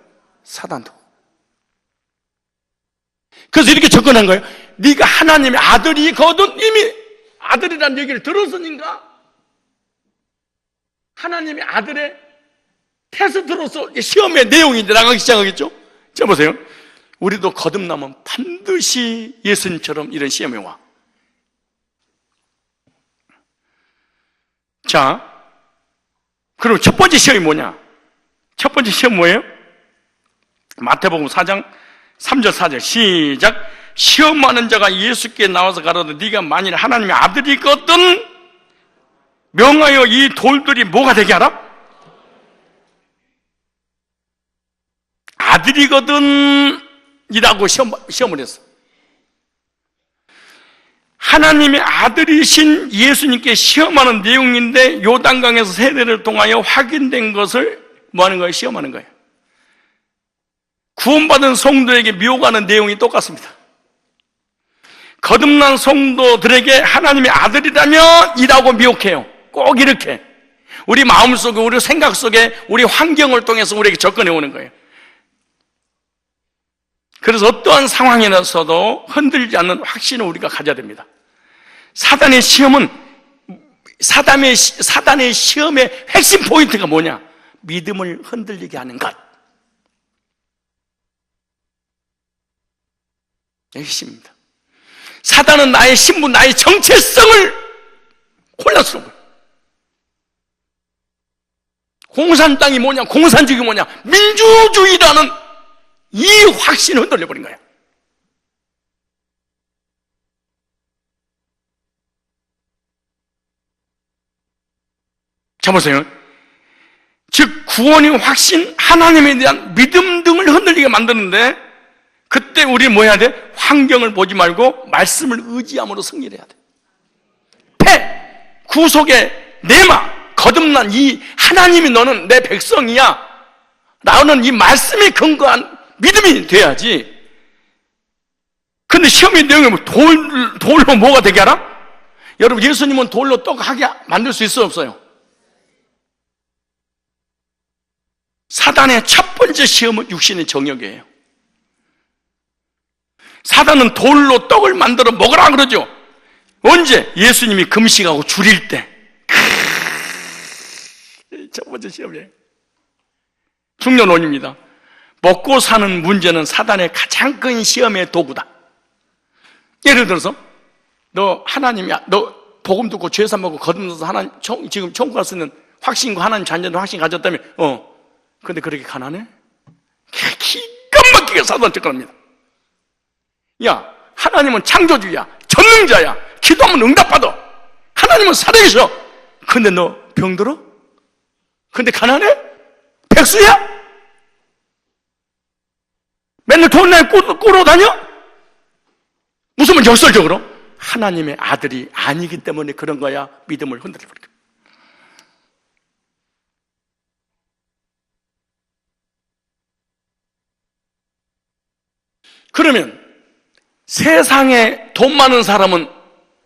사단도. 그래서 이렇게 접근한 거예요. 네가 하나님의 아들이거든. 이미 아들이라는 얘기를 들었으니까 하나님의 아들의 테스트로서 시험의 내용이 나가기 시작하겠죠? 자, 보세요. 우리도 거듭나면 반드시 예수님처럼 이런 시험에 와. 자, 그리고 첫 번째 시험이 뭐냐? 첫 번째 시험 뭐예요? 마태복음 4장 3절 4절 시작. 시험하는 자가 예수께 나와서 가로되 네가 만일 하나님의 아들이거든 명하여 이 돌들이 뭐가 되게 하라? 아들이거든 이라고 시험을 했어. 하나님의 아들이신 예수님께 시험하는 내용인데 요단강에서 세례를 통하여 확인된 것을 뭐 하는 거예요? 시험하는 거예요. 구원받은 성도에게 미혹하는 내용이 똑같습니다. 거듭난 성도들에게 하나님의 아들이라면 이라고 미혹해요. 꼭 이렇게 우리 마음속에, 우리 생각 속에, 우리 환경을 통해서 우리에게 접근해 오는 거예요. 그래서 어떠한 상황에서도 흔들리지 않는 확신을 우리가 가져야 됩니다. 사단의 시험은, 사단의 시험의 핵심 포인트가 뭐냐? 믿음을 흔들리게 하는 것. 핵심입니다. 사단은 나의 신분, 나의 정체성을 혼란스러운 거예요. 공산당이 뭐냐, 공산주의가 뭐냐, 민주주의라는 이 확신을 흔들려버린 거예요. 자, 보세요. 즉 구원의 확신, 하나님에 대한 믿음 등을 흔들리게 만드는데 그때 우리 뭐 해야 돼? 환경을 보지 말고 말씀을 의지함으로 승리를 해야 돼. 패, 구속의 내마, 거듭난 이 하나님이 너는 내 백성이야. 나는 이 말씀에 근거한 믿음이 돼야지. 근데 시험의 내용이 뭐 돌로 뭐가 되게 하라? 여러분, 예수님은 돌로 떡하게 만들 수 있어요, 없어요? 사단의 첫 번째 시험은 육신의 정욕이에요. 사단은 돌로 떡을 만들어 먹으라 그러죠. 언제? 예수님이 금식하고 줄일 때. 첫 번째 시험이에요. 중년원입니다. 먹고 사는 문제는 사단의 가장 큰 시험의 도구다. 예를 들어서 너 복음 듣고 죄사 먹고 거듭나서 하나님 지금 천국 갈 수 있는 확신과 하나님 자녀는 확신 가졌다며. 근데 그렇게 가난해? 기가 막히게 사단 접근합니다. 야, 하나님은 창조주야, 전능자야, 기도하면 응답받아. 하나님은 살아계셔. 근데 너 병들어? 근데 가난해? 백수야? 맨날 돈 내고 꾸러 다녀? 무슨 말 역설적으로? 하나님의 아들이 아니기 때문에 그런 거야. 믿음을 흔들어버리고. 그러면 세상에 돈 많은 사람은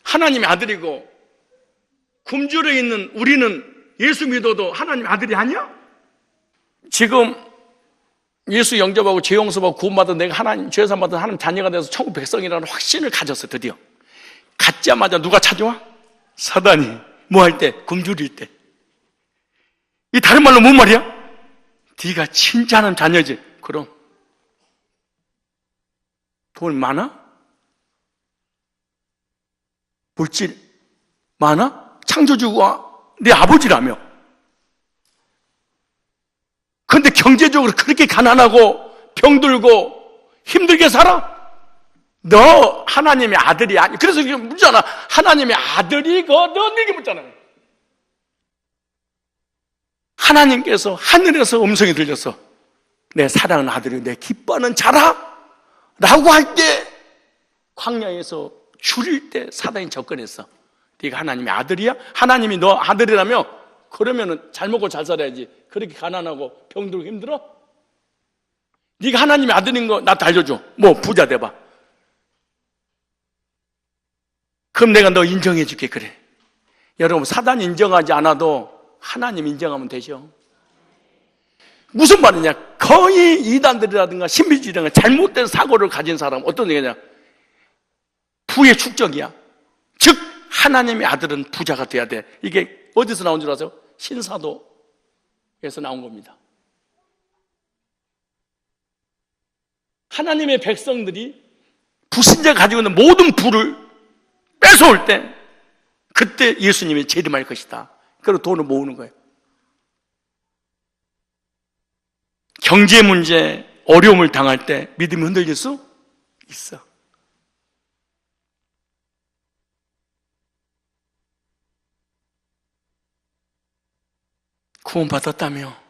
하나님의 아들이고, 굶주려 있는 우리는 예수 믿어도 하나님의 아들이 아니야? 지금 예수 영접하고 죄 용서받고 구원받은 내가 하나님 죄사 받은 하나님 자녀가 돼서 천국 백성이라는 확신을 가졌어. 드디어 갖자마자 누가 찾아와? 사단이. 뭐 할 때? 굶주릴 때. 이 다른 말로 뭔 말이야? 네가 진짜 하나님 자녀지. 그럼 돈 많아? 물질 많아? 창조주가 내 아버지라며. 근데 경제적으로 그렇게 가난하고 병들고 힘들게 살아? 너 하나님의 아들이 아니. 그래서 이게 묻잖아. 하나님의 아들이거든. 이렇게 묻잖아요. 하나님께서 하늘에서 음성이 들렸어. 내 사랑하는 아들이 내 기뻐하는 자라 라고 할 때, 광야에서 줄일 때 사단이 접근했어. 네가 하나님의 아들이야? 하나님이 너 아들이라며? 그러면은 잘 먹고 잘 살아야지. 그렇게 가난하고 병들고 힘들어? 네가 하나님의 아들인 거 나한테 알려줘. 뭐 부자 돼봐. 그럼 내가 너 인정해 줄게. 그래. 여러분, 사단 인정하지 않아도 하나님 인정하면 되죠. 무슨 말이냐? 거의 이단들이라든가 신비주의라든가 잘못된 사고를 가진 사람은 어떤 얘기냐? 부의 축적이야. 즉 하나님의 아들은 부자가 돼야 돼. 이게 어디서 나온 줄 아세요? 신사도에서 나온 겁니다. 하나님의 백성들이 불신자가 가지고 있는 모든 부를 뺏어올 때, 그때 예수님이 재림할 것이다. 그리고 돈을 모으는 거예요. 경제 문제, 어려움을 당할 때 믿음이 흔들릴 수 있어. 구원받았다며.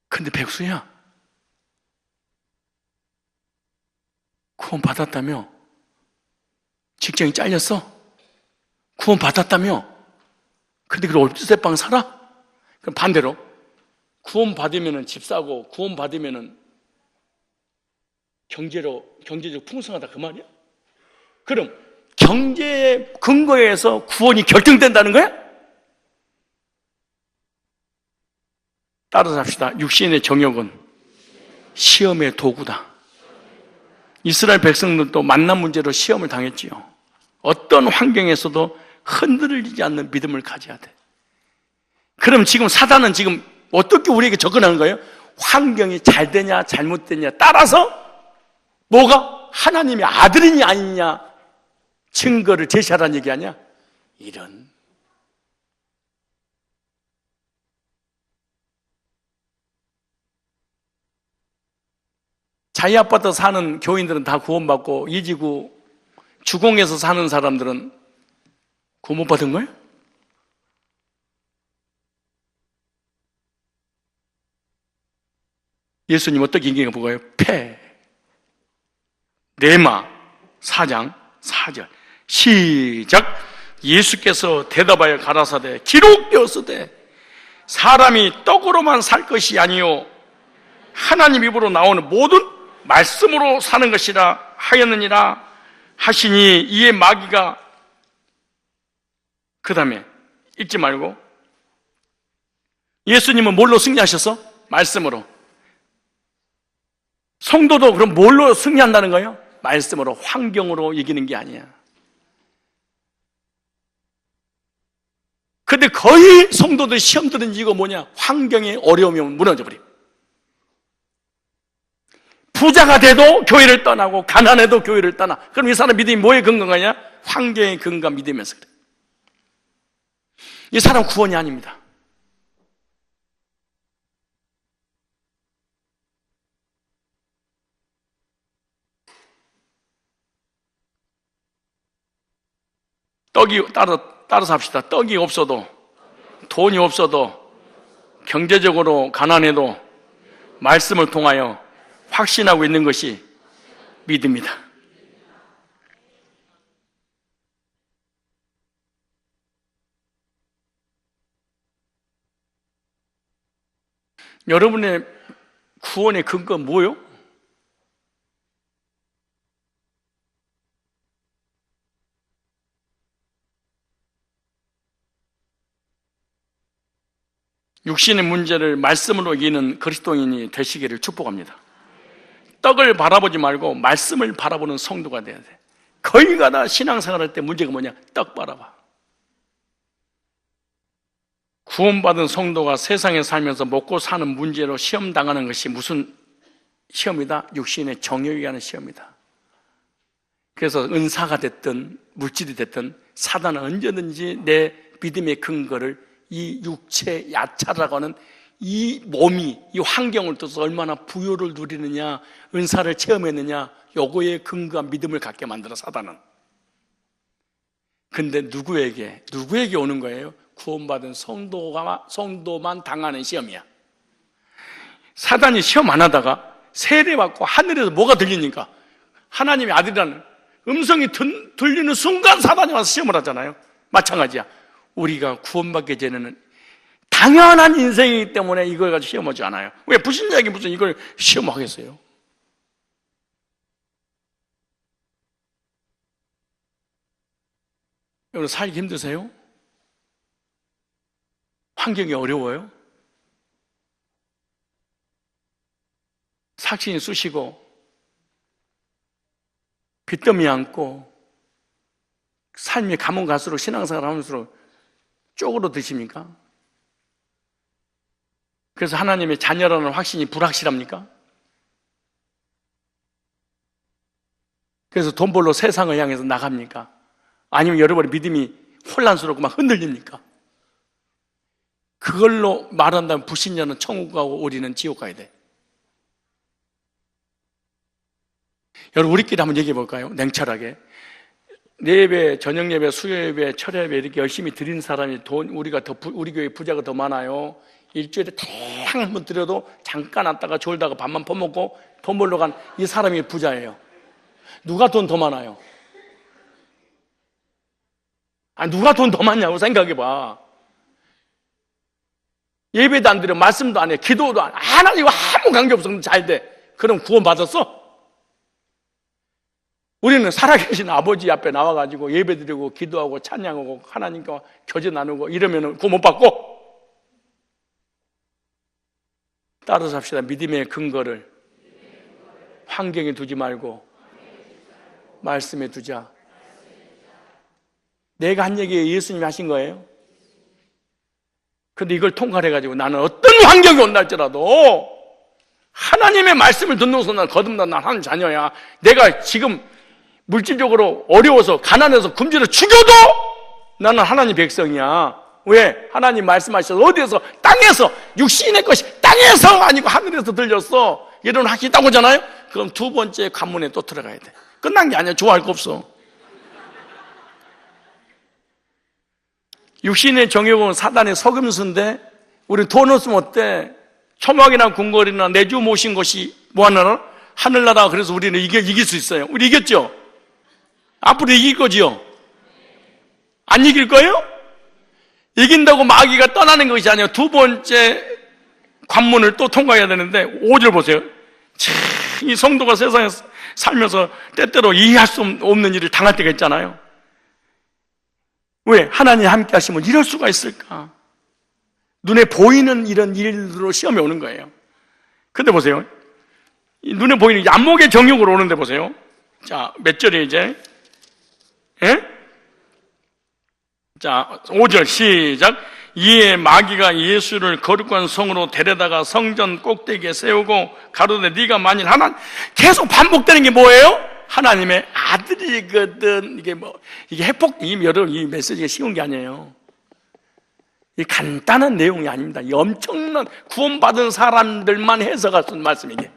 근데 백수야. 구원받았다며. 직장이 잘렸어. 구원받았다며. 근데 그걸 얼핏새빵 살아? 그럼 반대로 구원받으면 집 사고 구원받으면 경제적 풍성하다 그 말이야? 그럼 경제의 근거에서 구원이 결정된다는 거야? 따라서 합시다. 육신의 정욕은 시험의 도구다. 이스라엘 백성들도 만난 문제로 시험을 당했지요. 어떤 환경에서도 흔들리지 않는 믿음을 가져야 돼. 그럼 지금 사단은 지금 어떻게 우리에게 접근하는 거예요? 환경이 잘 되냐 잘못되냐 따라서 뭐가 하나님의 아들이냐 아니냐 증거를 제시하라는 얘기 아니야? 이런. 자기 아파트 사는 교인들은 다 구원받고 이 지구 주공에서 사는 사람들은 구원 못 받은 거예요? 예수님 어떻게 인기가 뭐가요? 레마 4장 4절 시작. 예수께서 대답하여 가라사대 기록되었으되 사람이 떡으로만 살 것이 아니요 하나님 입으로 나오는 모든 말씀으로 사는 것이라 하였느니라 하시니, 이에 마귀가 그 다음에 읽지 말고, 예수님은 뭘로 승리하셨어? 말씀으로. 성도도 그럼 뭘로 승리한다는 거예요? 말씀으로, 환경으로 이기는 게 아니야. 근데 거의 성도들 시험들은 이거 뭐냐? 환경의 어려움이 오면 무너져버려. 부자가 돼도 교회를 떠나고 가난해도 교회를 떠나. 그럼 이 사람 믿음이 뭐에 근거하냐? 환경의 근거 믿으면서 그래. 이 사람 구원이 아닙니다. 떡이 따라서 합시다. 떡이 없어도, 돈이 없어도, 경제적으로 가난해도 말씀을 통하여 확신하고 있는 것이 믿음이다. 여러분의 구원의 근거는 뭐예요? 육신의 문제를 말씀으로 이기는 그리스도인이 되시기를 축복합니다. 떡을 바라보지 말고 말씀을 바라보는 성도가 돼야 돼. 거의 다 신앙생활할 때 문제가 뭐냐? 떡 바라봐. 구원받은 성도가 세상에 살면서 먹고 사는 문제로 시험당하는 것이 무슨 시험이다? 육신의 정욕이 하는 시험이다. 그래서 은사가 됐든 물질이 됐든 사단은 언제든지 내 믿음의 근거를 이 육체 야차라고 하는 이 몸이, 이 환경을 통해서 얼마나 부요를 누리느냐, 은사를 체험했느냐, 요거에 근거한 믿음을 갖게 만들어, 사단은. 근데 누구에게 오는 거예요? 구원받은 성도만 당하는 시험이야. 사단이 시험 안 하다가 세례받고 하늘에서 뭐가 들리니까, 하나님의 아들이라는 음성이 들리는 순간 사단이 와서 시험을 하잖아요. 마찬가지야. 우리가 구원받게 되는 당연한 인생이기 때문에 이걸 가지고 시험하지 않아요. 왜 불신자에게 무슨 이걸 시험하겠어요? 여러분, 살기 힘드세요? 환경이 어려워요? 삭신이 쑤시고 빚더미 안고 삶이 가면 갈수록 신앙생활 하면서 쪼그러드십니까? 그래서 하나님의 자녀라는 확신이 불확실합니까? 그래서 돈 벌러 세상을 향해서 나갑니까? 아니면 여러분의 믿음이 혼란스럽고 막 흔들립니까? 그걸로 말한다면 불신자는 천국 가고 우리는 지옥 가야 돼. 여러분, 우리끼리 한번 얘기해 볼까요? 냉철하게. 예배, 저녁 예배, 수요 예배, 철야 예배 이렇게 열심히 드린 사람이 우리 교회 부자가 더 많아요. 일주일에 당 한번 드려도 잠깐 왔다가 졸다가 밥만 퍼먹고 돈 벌러 간 이 사람이 부자예요. 누가 돈 더 많아요? 누가 돈 더 많냐고 생각해 봐. 예배도 안 드려, 말씀도 안 해, 기도도 안 해. 하나님과 아무 관계없어. 잘 돼. 그럼 구원 받았어? 우리는 살아계신 아버지 앞에 나와가지고 예배드리고 기도하고 찬양하고 하나님과 교제 나누고 이러면 구원 못 받고? 따라서 합시다. 믿음의 근거를 환경에 두지 말고 말씀에 두자. 내가 한 얘기에 예수님이 하신 거예요. 근데 이걸 통과해가지고 나는 어떤 환경이 온다 할지라도 하나님의 말씀을 듣는 것은 난 거듭난 난 하나님 자녀야. 내가 지금 물질적으로 어려워서 가난해서 굶주려 죽여도 나는 하나님 백성이야. 왜? 하나님 말씀하셔서 어디에서? 땅에서, 육신의 것이 땅에서 아니고 하늘에서 들렸어. 이런 확신이 딱 오잖아요. 그럼 두 번째 관문에 또 들어가야 돼. 끝난 게 아니야. 좋아할 거 없어. 육신의 정욕은 사단의 속임수인데 우리 돈 없으면 어때? 초막이나 궁궐이나 내주 모신 것이 뭐하나? 하늘나라. 그래서 우리는 이길 수 있어요. 우리 이겼죠? 앞으로 이길 거지요? 안 이길 거예요? 이긴다고 마귀가 떠나는 것이 아니에요. 두 번째 관문을 또 통과해야 되는데 5절 보세요. 참, 이 성도가 세상에 살면서 때때로 이해할 수 없는 일을 당할 때가 있잖아요. 왜? 하나님 함께 하시면 이럴 수가 있을까? 눈에 보이는 이런 일로 시험이 오는 거예요. 근데 보세요. 눈에 보이는 안목의 정욕으로 오는데 보세요. 자, 몇 절에 이제? 예? 자, 5절 시작. 이에 마귀가 예수를 거룩한 성으로 데려다가 성전 꼭대기에 세우고 가로되 네가 만일 계속 반복되는 게 뭐예요? 하나님의 아들이거든. 이게 여러분, 이 메시지가 쉬운 게 아니에요. 이 간단한 내용이 아닙니다. 이 엄청난 구원받은 사람들만 해석할 수 있는 말씀이게.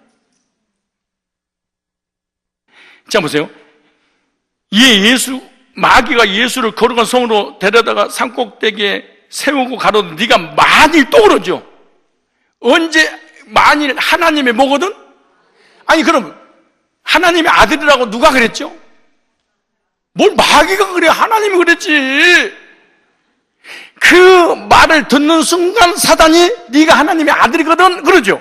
자, 보세요. 이에 마귀가 예수를 거룩한 성으로 데려다가 산꼭대기에 세우고 가로되 네가 만일 또 그러죠. 언제 만일 하나님의 뭐거든? 아니 그럼 하나님의 아들이라고 누가 그랬죠? 뭘 마귀가 그래? 하나님이 그랬지. 그 말을 듣는 순간 사단이 네가 하나님의 아들이거든 그러죠.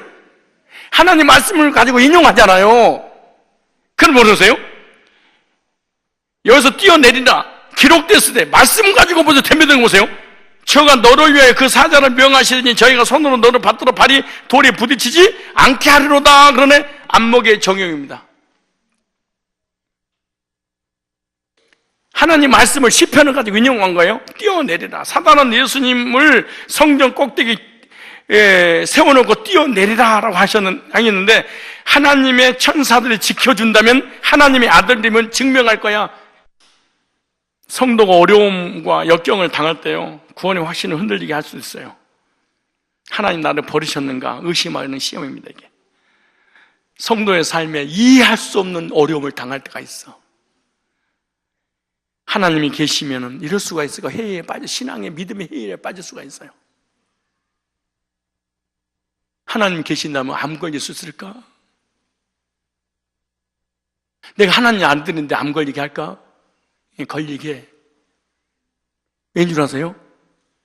하나님 말씀을 가지고 인용하잖아요. 그럼 모르세요? 여기서 뛰어내리라 기록됐으되 말씀 가지고 보세요. 덤벼드는 거 보세요. 저가 너를 위하여 그 사자를 명하시더니 저희가 손으로 너를 받들어 발이 돌에 부딪히지 않게 하리로다. 그러네. 안목의 정욕입니다. 하나님 말씀을 시편을 가지고 인용한 거예요. 뛰어내리라. 사단은 예수님을 성전 꼭대기에 세워놓고 뛰어내리라 라고 하셨는데 하나님의 천사들이 지켜준다면 하나님의 아들이면 증명할 거야. 성도가 어려움과 역경을 당할 때요, 구원의 확신을 흔들리게 할 수 있어요. 하나님 나를 버리셨는가 의심하는 시험입니다. 이게 성도의 삶에 이해할 수 없는 어려움을 당할 때가 있어. 하나님이 계시면은 이럴 수가 있을까? 해에 빠져, 신앙의 믿음의 해에 빠질 수가 있어요. 하나님 계신다면 암 걸릴 수 있을까? 내가 하나님 안 드는데 암 걸리게 할까? 걸리게. 왠 줄 아세요?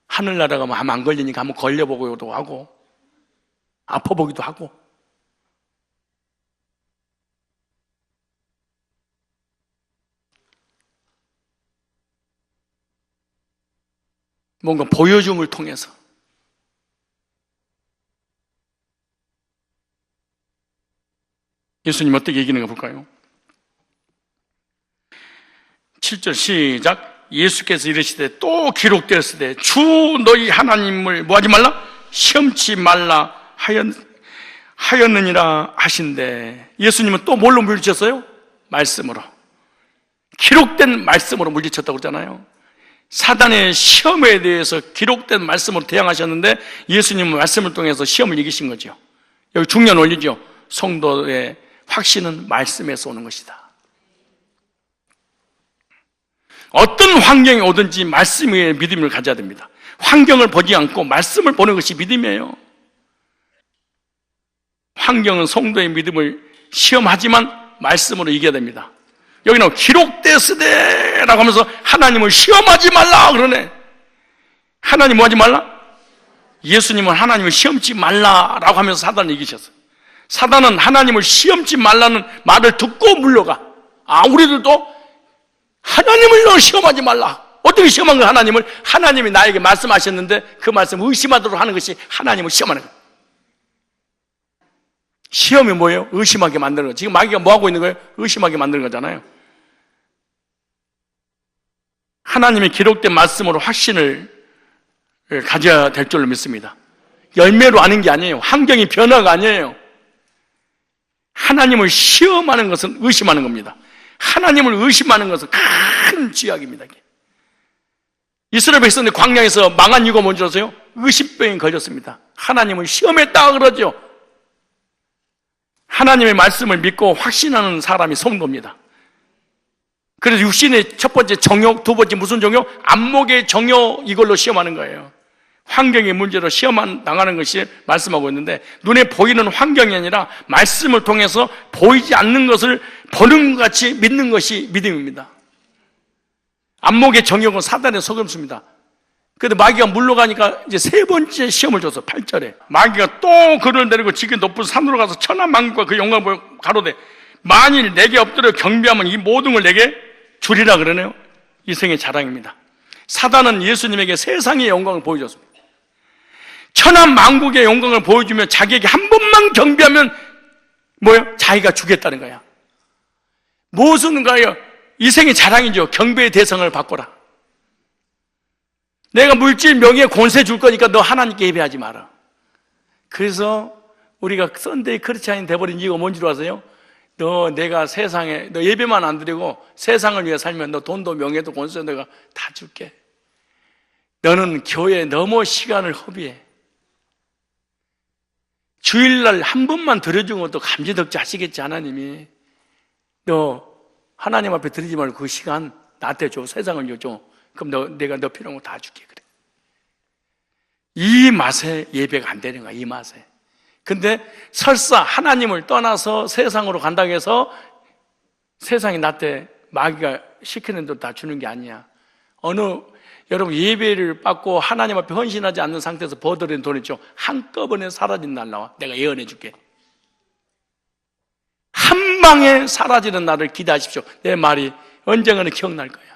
하늘나라 가면 암 안 걸리니까 한번 걸려보기도 하고 아파보기도 하고. 뭔가 보여줌을 통해서. 예수님 어떻게 이기는가 볼까요? 7절 시작. 예수께서 이르시되 또 기록되었으되 주 너희 하나님을 뭐하지 말라? 시험치 말라 하였느니라 하신대. 예수님은 또 뭘로 물리쳤어요? 말씀으로. 기록된 말씀으로 물리쳤다고 그러잖아요. 사단의 시험에 대해서 기록된 말씀으로 대항하셨는데 예수님은 말씀을 통해서 시험을 이기신 거죠. 여기 중요한 원리죠. 성도의 확신은 말씀에서 오는 것이다. 어떤 환경이 오든지 말씀에 믿음을 가져야 됩니다. 환경을 보지 않고 말씀을 보는 것이 믿음이에요. 환경은 성도의 믿음을 시험하지만 말씀으로 이겨야 됩니다. 여기는 기록되으되 라고 하면서 하나님을 시험하지 말라 그러네. 하나님 뭐 하지 말라? 예수님은 하나님을 시험치 말라라고 하면서 사단을 이기셨어요. 사단은 하나님을 시험치 말라는 말을 듣고 물러가. 우리들도 하나님을 너 시험하지 말라. 어떻게 시험한 거야? 하나님을? 하나님이 나에게 말씀하셨는데 그 말씀을 의심하도록 하는 것이 하나님을 시험하는 거예요. 시험이 뭐예요? 의심하게 만드는 거예요. 지금 마귀가 뭐 하고 있는 거예요? 의심하게 만드는 거잖아요. 하나님의 기록된 말씀으로 확신을 가져야 될 줄로 믿습니다. 열매로 아는 게 아니에요. 환경이 변화가 아니에요. 하나님을 시험하는 것은 의심하는 겁니다. 하나님을 의심하는 것은 큰 죄악입니다. 이스라엘 백성들이 광야에서 망한 이유가 뭔지 아세요? 의심병에 걸렸습니다. 하나님을 시험했다 그러죠. 하나님의 말씀을 믿고 확신하는 사람이 성도입니다. 그래서 육신의 첫 번째 정욕, 두 번째 무슨 정욕? 안목의 정욕, 이걸로 시험하는 거예요. 환경의 문제로 시험 당하는 것이 말씀하고 있는데, 눈에 보이는 환경이 아니라 말씀을 통해서 보이지 않는 것을 보는 것 같이 믿는 것이 믿음입니다. 안목의 정욕은 사단의 속임수입니다. 근데 마귀가 물러가니까 이제 세 번째 시험을 줬어. 8절에 마귀가 또 그를 내리고 지극히 높은 산으로 가서 천한 만국과 그 영광을 보여 가로되 만일 내게 엎드려 경배하면 이 모든 걸 내게 주리라 그러네요. 이생의 자랑입니다. 사단은 예수님에게 세상의 영광을 보여줬습니다. 천한 만국의 영광을 보여주며 자기에게 한 번만 경배하면 뭐예요? 자기가 주겠다는 거야. 무엇인가요? 이생의 자랑이죠. 경배의 대상을 바꿔라. 내가 물질, 명예, 권세 줄 거니까 너 하나님께 예배하지 마라. 그래서 우리가 썬데이 크리스찬이 돼버린 이유가 뭔지 아세요? 내가 세상에 너 예배만 안 드리고 세상을 위해 살면 너 돈도 명예도 권세도 내가 다 줄게. 너는 교회에 너무 시간을 허비해. 주일날 한 번만 드려준 것도 감지덕지 하시겠지. 하나님이 너 하나님 앞에 드리지 말고 그 시간 나한테 줘. 세상을 줘. 그럼 내가 너 필요한 거 다 줄게. 그래. 이 맛에 예배가 안 되는 거야. 이 맛에. 근데 설사 하나님을 떠나서 세상으로 간다고 해서 세상이 나한테 마귀가 시키는 대로 다 주는 게 아니야. 여러분 예배를 받고 하나님 앞에 헌신하지 않는 상태에서 버들인 돈 있죠. 한꺼번에 사라진 날 나와. 내가 예언해 줄게. 한 방에 사라지는 날을 기대하십시오. 내 말이 언젠가는 기억날 거야.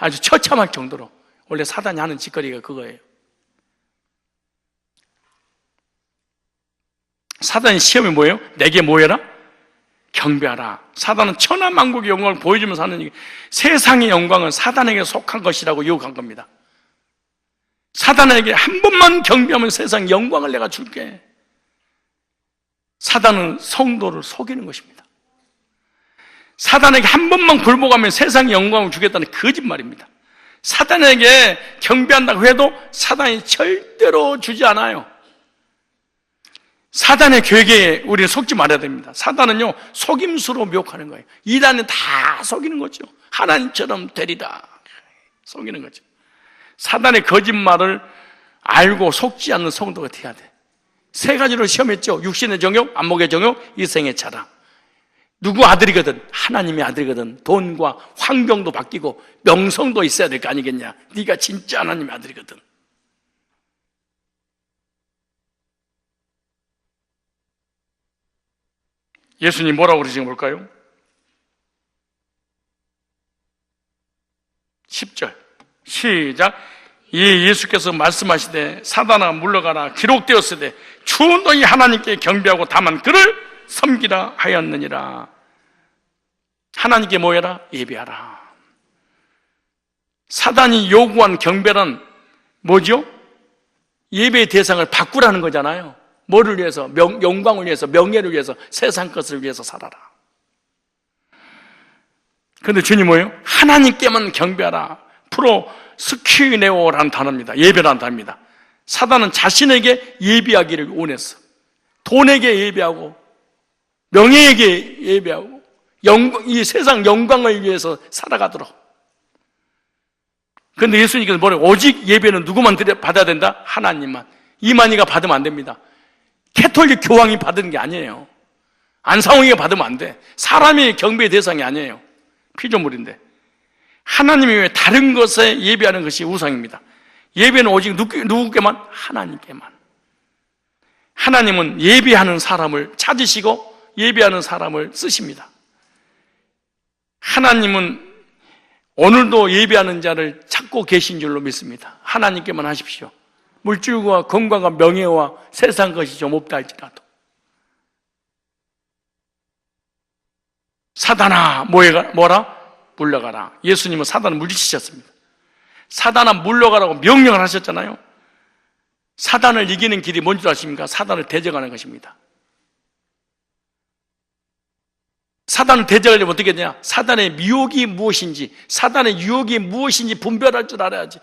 아주 처참할 정도로. 원래 사단이 하는 짓거리가 그거예요. 사단의 시험이 뭐예요? 내게 뭐해라? 경배하라. 사단은 천하 만국의 영광을 보여주면서 하는 얘기. 세상의 영광은 사단에게 속한 것이라고 유혹한 겁니다. 사단에게 한 번만 경배하면 세상 영광을 내가 줄게. 사단은 성도를 속이는 것입니다. 사단에게 한 번만 굴복하면 세상의 영광을 주겠다는 거짓말입니다. 사단에게 경배한다고 해도 사단이 절대로 주지 않아요. 사단의 계획에 우리는 속지 말아야 됩니다. 사단은요, 속임수로 미혹하는 거예요. 이단은 다 속이는 거죠. 하나님처럼 되리라. 속이는 거죠. 사단의 거짓말을 알고 속지 않는 성도가 돼야 돼. 세 가지로 시험했죠. 육신의 정욕, 안목의 정욕, 이생의 자랑. 누구 아들이거든, 하나님의 아들이거든, 돈과 환경도 바뀌고 명성도 있어야 될 거 아니겠냐. 네가 진짜 하나님의 아들이거든. 예수님 뭐라고 그러시는 걸까요? 10절 시작. 이 예수께서 말씀하시되 사단아 물러가라. 기록되었으되 주 너희 하나님께 경배하고 다만 그를 섬기라 하였느니라. 하나님께 뭐 해라? 예배하라. 사단이 요구한 경배란 뭐죠? 예배의 대상을 바꾸라는 거잖아요. 뭐를 위해서? 영광을 위해서, 명예를 위해서, 세상 것을 위해서 살아라. 그런데 주님 뭐예요? 하나님께만 경배하라. 프로스키네오라는 단어입니다. 예배라는 단어입니다. 사단은 자신에게 예배하기를 원했어. 돈에게 예배하고 명예에게 예배하고 이 세상 영광을 위해서 살아가도록. 그런데 예수님께서 뭐래요? 오직 예배는 누구만 받아야 된다? 하나님만. 이만희가 받으면 안 됩니다. 캐톨릭 교황이 받은 게 아니에요. 안상홍이가 받으면 안 돼. 사람이 경배의 대상이 아니에요. 피조물인데. 하나님이 왜 다른 것에 예배하는 것이 우상입니다. 예배는 오직 누구께만? 하나님께만. 하나님은 예배하는 사람을 찾으시고 예배하는 사람을 쓰십니다. 하나님은 오늘도 예배하는 자를 찾고 계신 줄로 믿습니다. 하나님께만 하십시오. 물질과 건강과 명예와 세상 것이 좀 없다 할지라도. 사단아 뭐라? 물러가라. 예수님은 사단을 물리치셨습니다. 사단아 물러가라고 명령을 하셨잖아요. 사단을 이기는 길이 뭔지 아십니까? 사단을 대적하는 것입니다. 사단을 대적하려면 어떻게 되냐? 사단의 미혹이 무엇인지, 사단의 유혹이 무엇인지 분별할 줄 알아야지.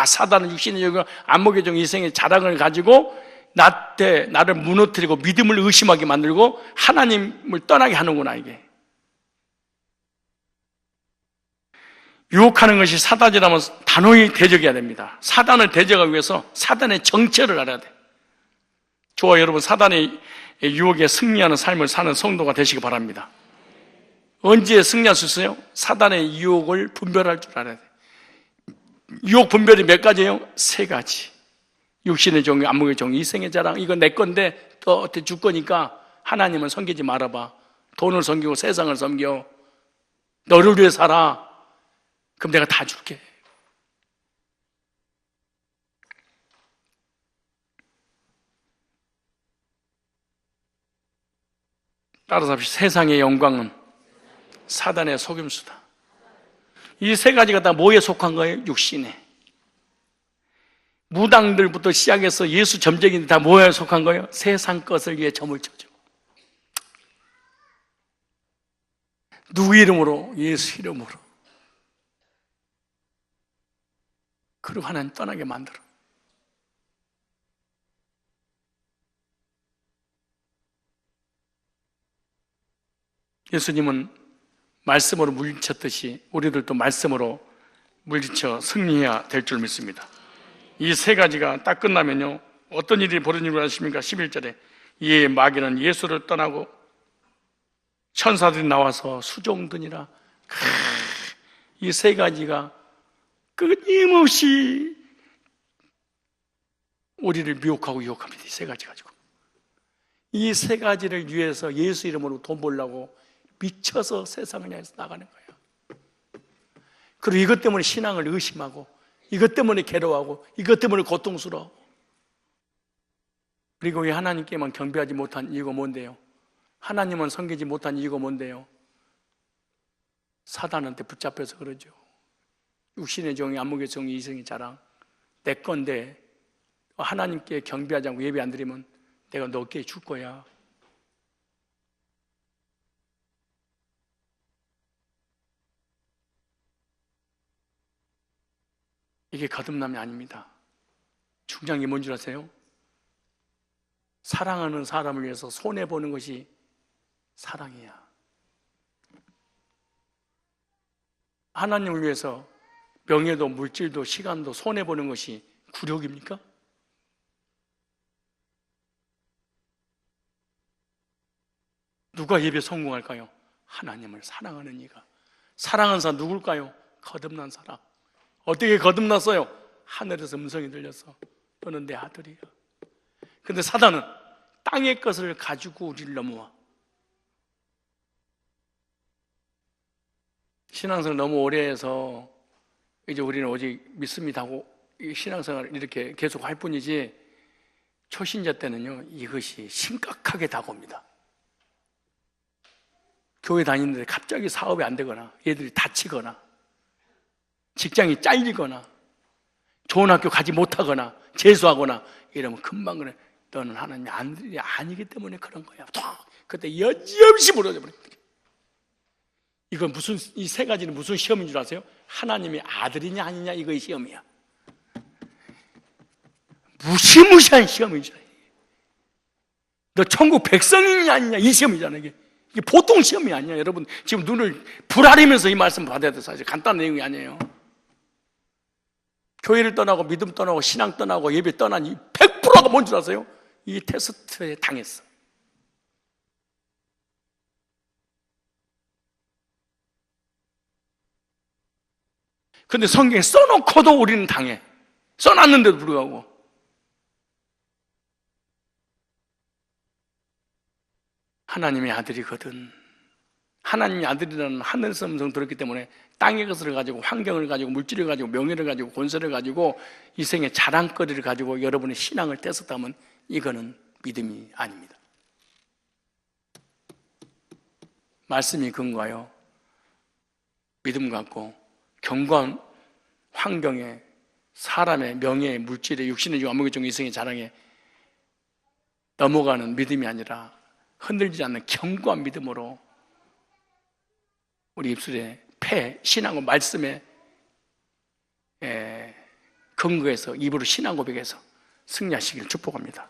사단은 육신의 영역, 안목의 정, 이생의 자랑을 가지고 나를 무너뜨리고 믿음을 의심하게 만들고 하나님을 떠나게 하는구나, 이게. 유혹하는 것이 사단이라면 단호히 대적해야 됩니다. 사단을 대적하기 위해서 사단의 정체를 알아야 돼. 저와 여러분, 사단의 유혹에 승리하는 삶을 사는 성도가 되시기 바랍니다. 언제 승리할 수 있어요? 사단의 유혹을 분별할 줄 알아야 돼. 유혹 분별이 몇 가지예요? 세 가지. 육신의 종이, 안목의 종이, 이생의 자랑. 이거 내 건데 또 어떻게 줄 거니까 하나님은 섬기지 말아봐. 돈을 섬기고 세상을 섬겨. 너를 위해 살아. 그럼 내가 다 줄게. 따라서 세상의 영광은 사단의 속임수다. 이 세 가지가 다 뭐에 속한 거예요? 육신에. 무당들부터 시작해서 예수 점쟁이들 다 뭐에 속한 거예요? 세상 것을 위해 점을 쳐줘. 누구 이름으로? 예수 이름으로. 그리고 하나님 떠나게 만들어. 예수님은 말씀으로 물리쳤듯이 우리들도 말씀으로 물리쳐 승리해야 될 줄 믿습니다. 이 세 가지가 딱 끝나면요, 어떤 일이 벌어지는 줄 아십니까? 11절에 이에 마귀는 예수를 떠나고 천사들이 나와서 수종드니라. 이 세 가지가 끊임없이 우리를 미혹하고 유혹합니다. 이 세 가지 가지고. 이 세 가지를 위해서 예수 이름으로 돈 벌려고 미쳐서 세상을 향해서 나가는 거예요. 그리고 이것 때문에 신앙을 의심하고, 이것 때문에 괴로워하고, 이것 때문에 고통스러워. 그리고 왜 하나님께만 경배하지 못한 이유가 뭔데요? 하나님은 섬기지 못한 이유가 뭔데요? 사단한테 붙잡혀서 그러죠. 육신의 종이, 안목의 종이, 이생의 자랑. 내 건데 하나님께 경배하지 않고 예배 안 드리면 내가 너께 줄 거야. 이게 거듭남이 아닙니다. 중요한 게 뭔지 아세요? 사랑하는 사람을 위해서 손해보는 것이 사랑이야. 하나님을 위해서 명예도 물질도 시간도 손해보는 것이 굴욕입니까? 누가 예배 성공할까요? 하나님을 사랑하는 이가. 사랑하는 사람 누굴까요? 거듭난 사람. 어떻게 거듭났어요? 하늘에서 음성이 들려서 너는 내 아들이야. 근데 사단은 땅의 것을 가지고 우리를 넘어와. 신앙생활 너무 오래 해서 이제 우리는 오직 믿습니다고 신앙생활을 이렇게 계속 할 뿐이지, 초신자 때는요 이것이 심각하게 다가옵니다. 교회 다니는데 갑자기 사업이 안 되거나 얘들이 다치거나 직장이 잘리거나 좋은 학교 가지 못하거나 재수하거나 이러면 금방 그래, 너는 하나님의 아들이 아니기 때문에 그런 거야. 그때 여지없이 무너져 버립니다. 이건 무슨, 이 세 가지는 무슨 시험인 줄 아세요? 하나님의 아들이냐 아니냐 이거의 시험이야. 무시무시한 시험인 줄 알아요. 너 천국 백성이냐 아니냐 이 시험이잖아. 이게 보통 시험이 아니야. 여러분 지금 눈을 부라리면서 이 말씀 받아야 돼. 사실 간단한 내용이 아니에요. 교회를 떠나고 믿음 떠나고 신앙 떠나고 예배 떠난 이 100%가 뭔 줄 아세요? 이 테스트에 당했어. 근데 성경에 써놓고도 우리는 당해. 써놨는데도 불구하고. 하나님의 아들이거든. 하나님의 아들이라는 하늘에서 음성 들었기 때문에 땅의 것을 가지고, 환경을 가지고, 물질을 가지고, 명예를 가지고, 권세를 가지고, 이 생의 자랑거리를 가지고 여러분의 신앙을 떼었다면 이거는 믿음이 아닙니다. 말씀이 근거하여 믿음 갖고 견고한 환경에, 사람의 명예에, 물질에, 육신의 중 안목의 중 이생의 자랑에 넘어가는 믿음이 아니라 흔들리지 않는 견고한 믿음으로 우리 입술에 신앙과 말씀에 근거해서 입으로 신앙 고백해서 승리하시기를 축복합니다.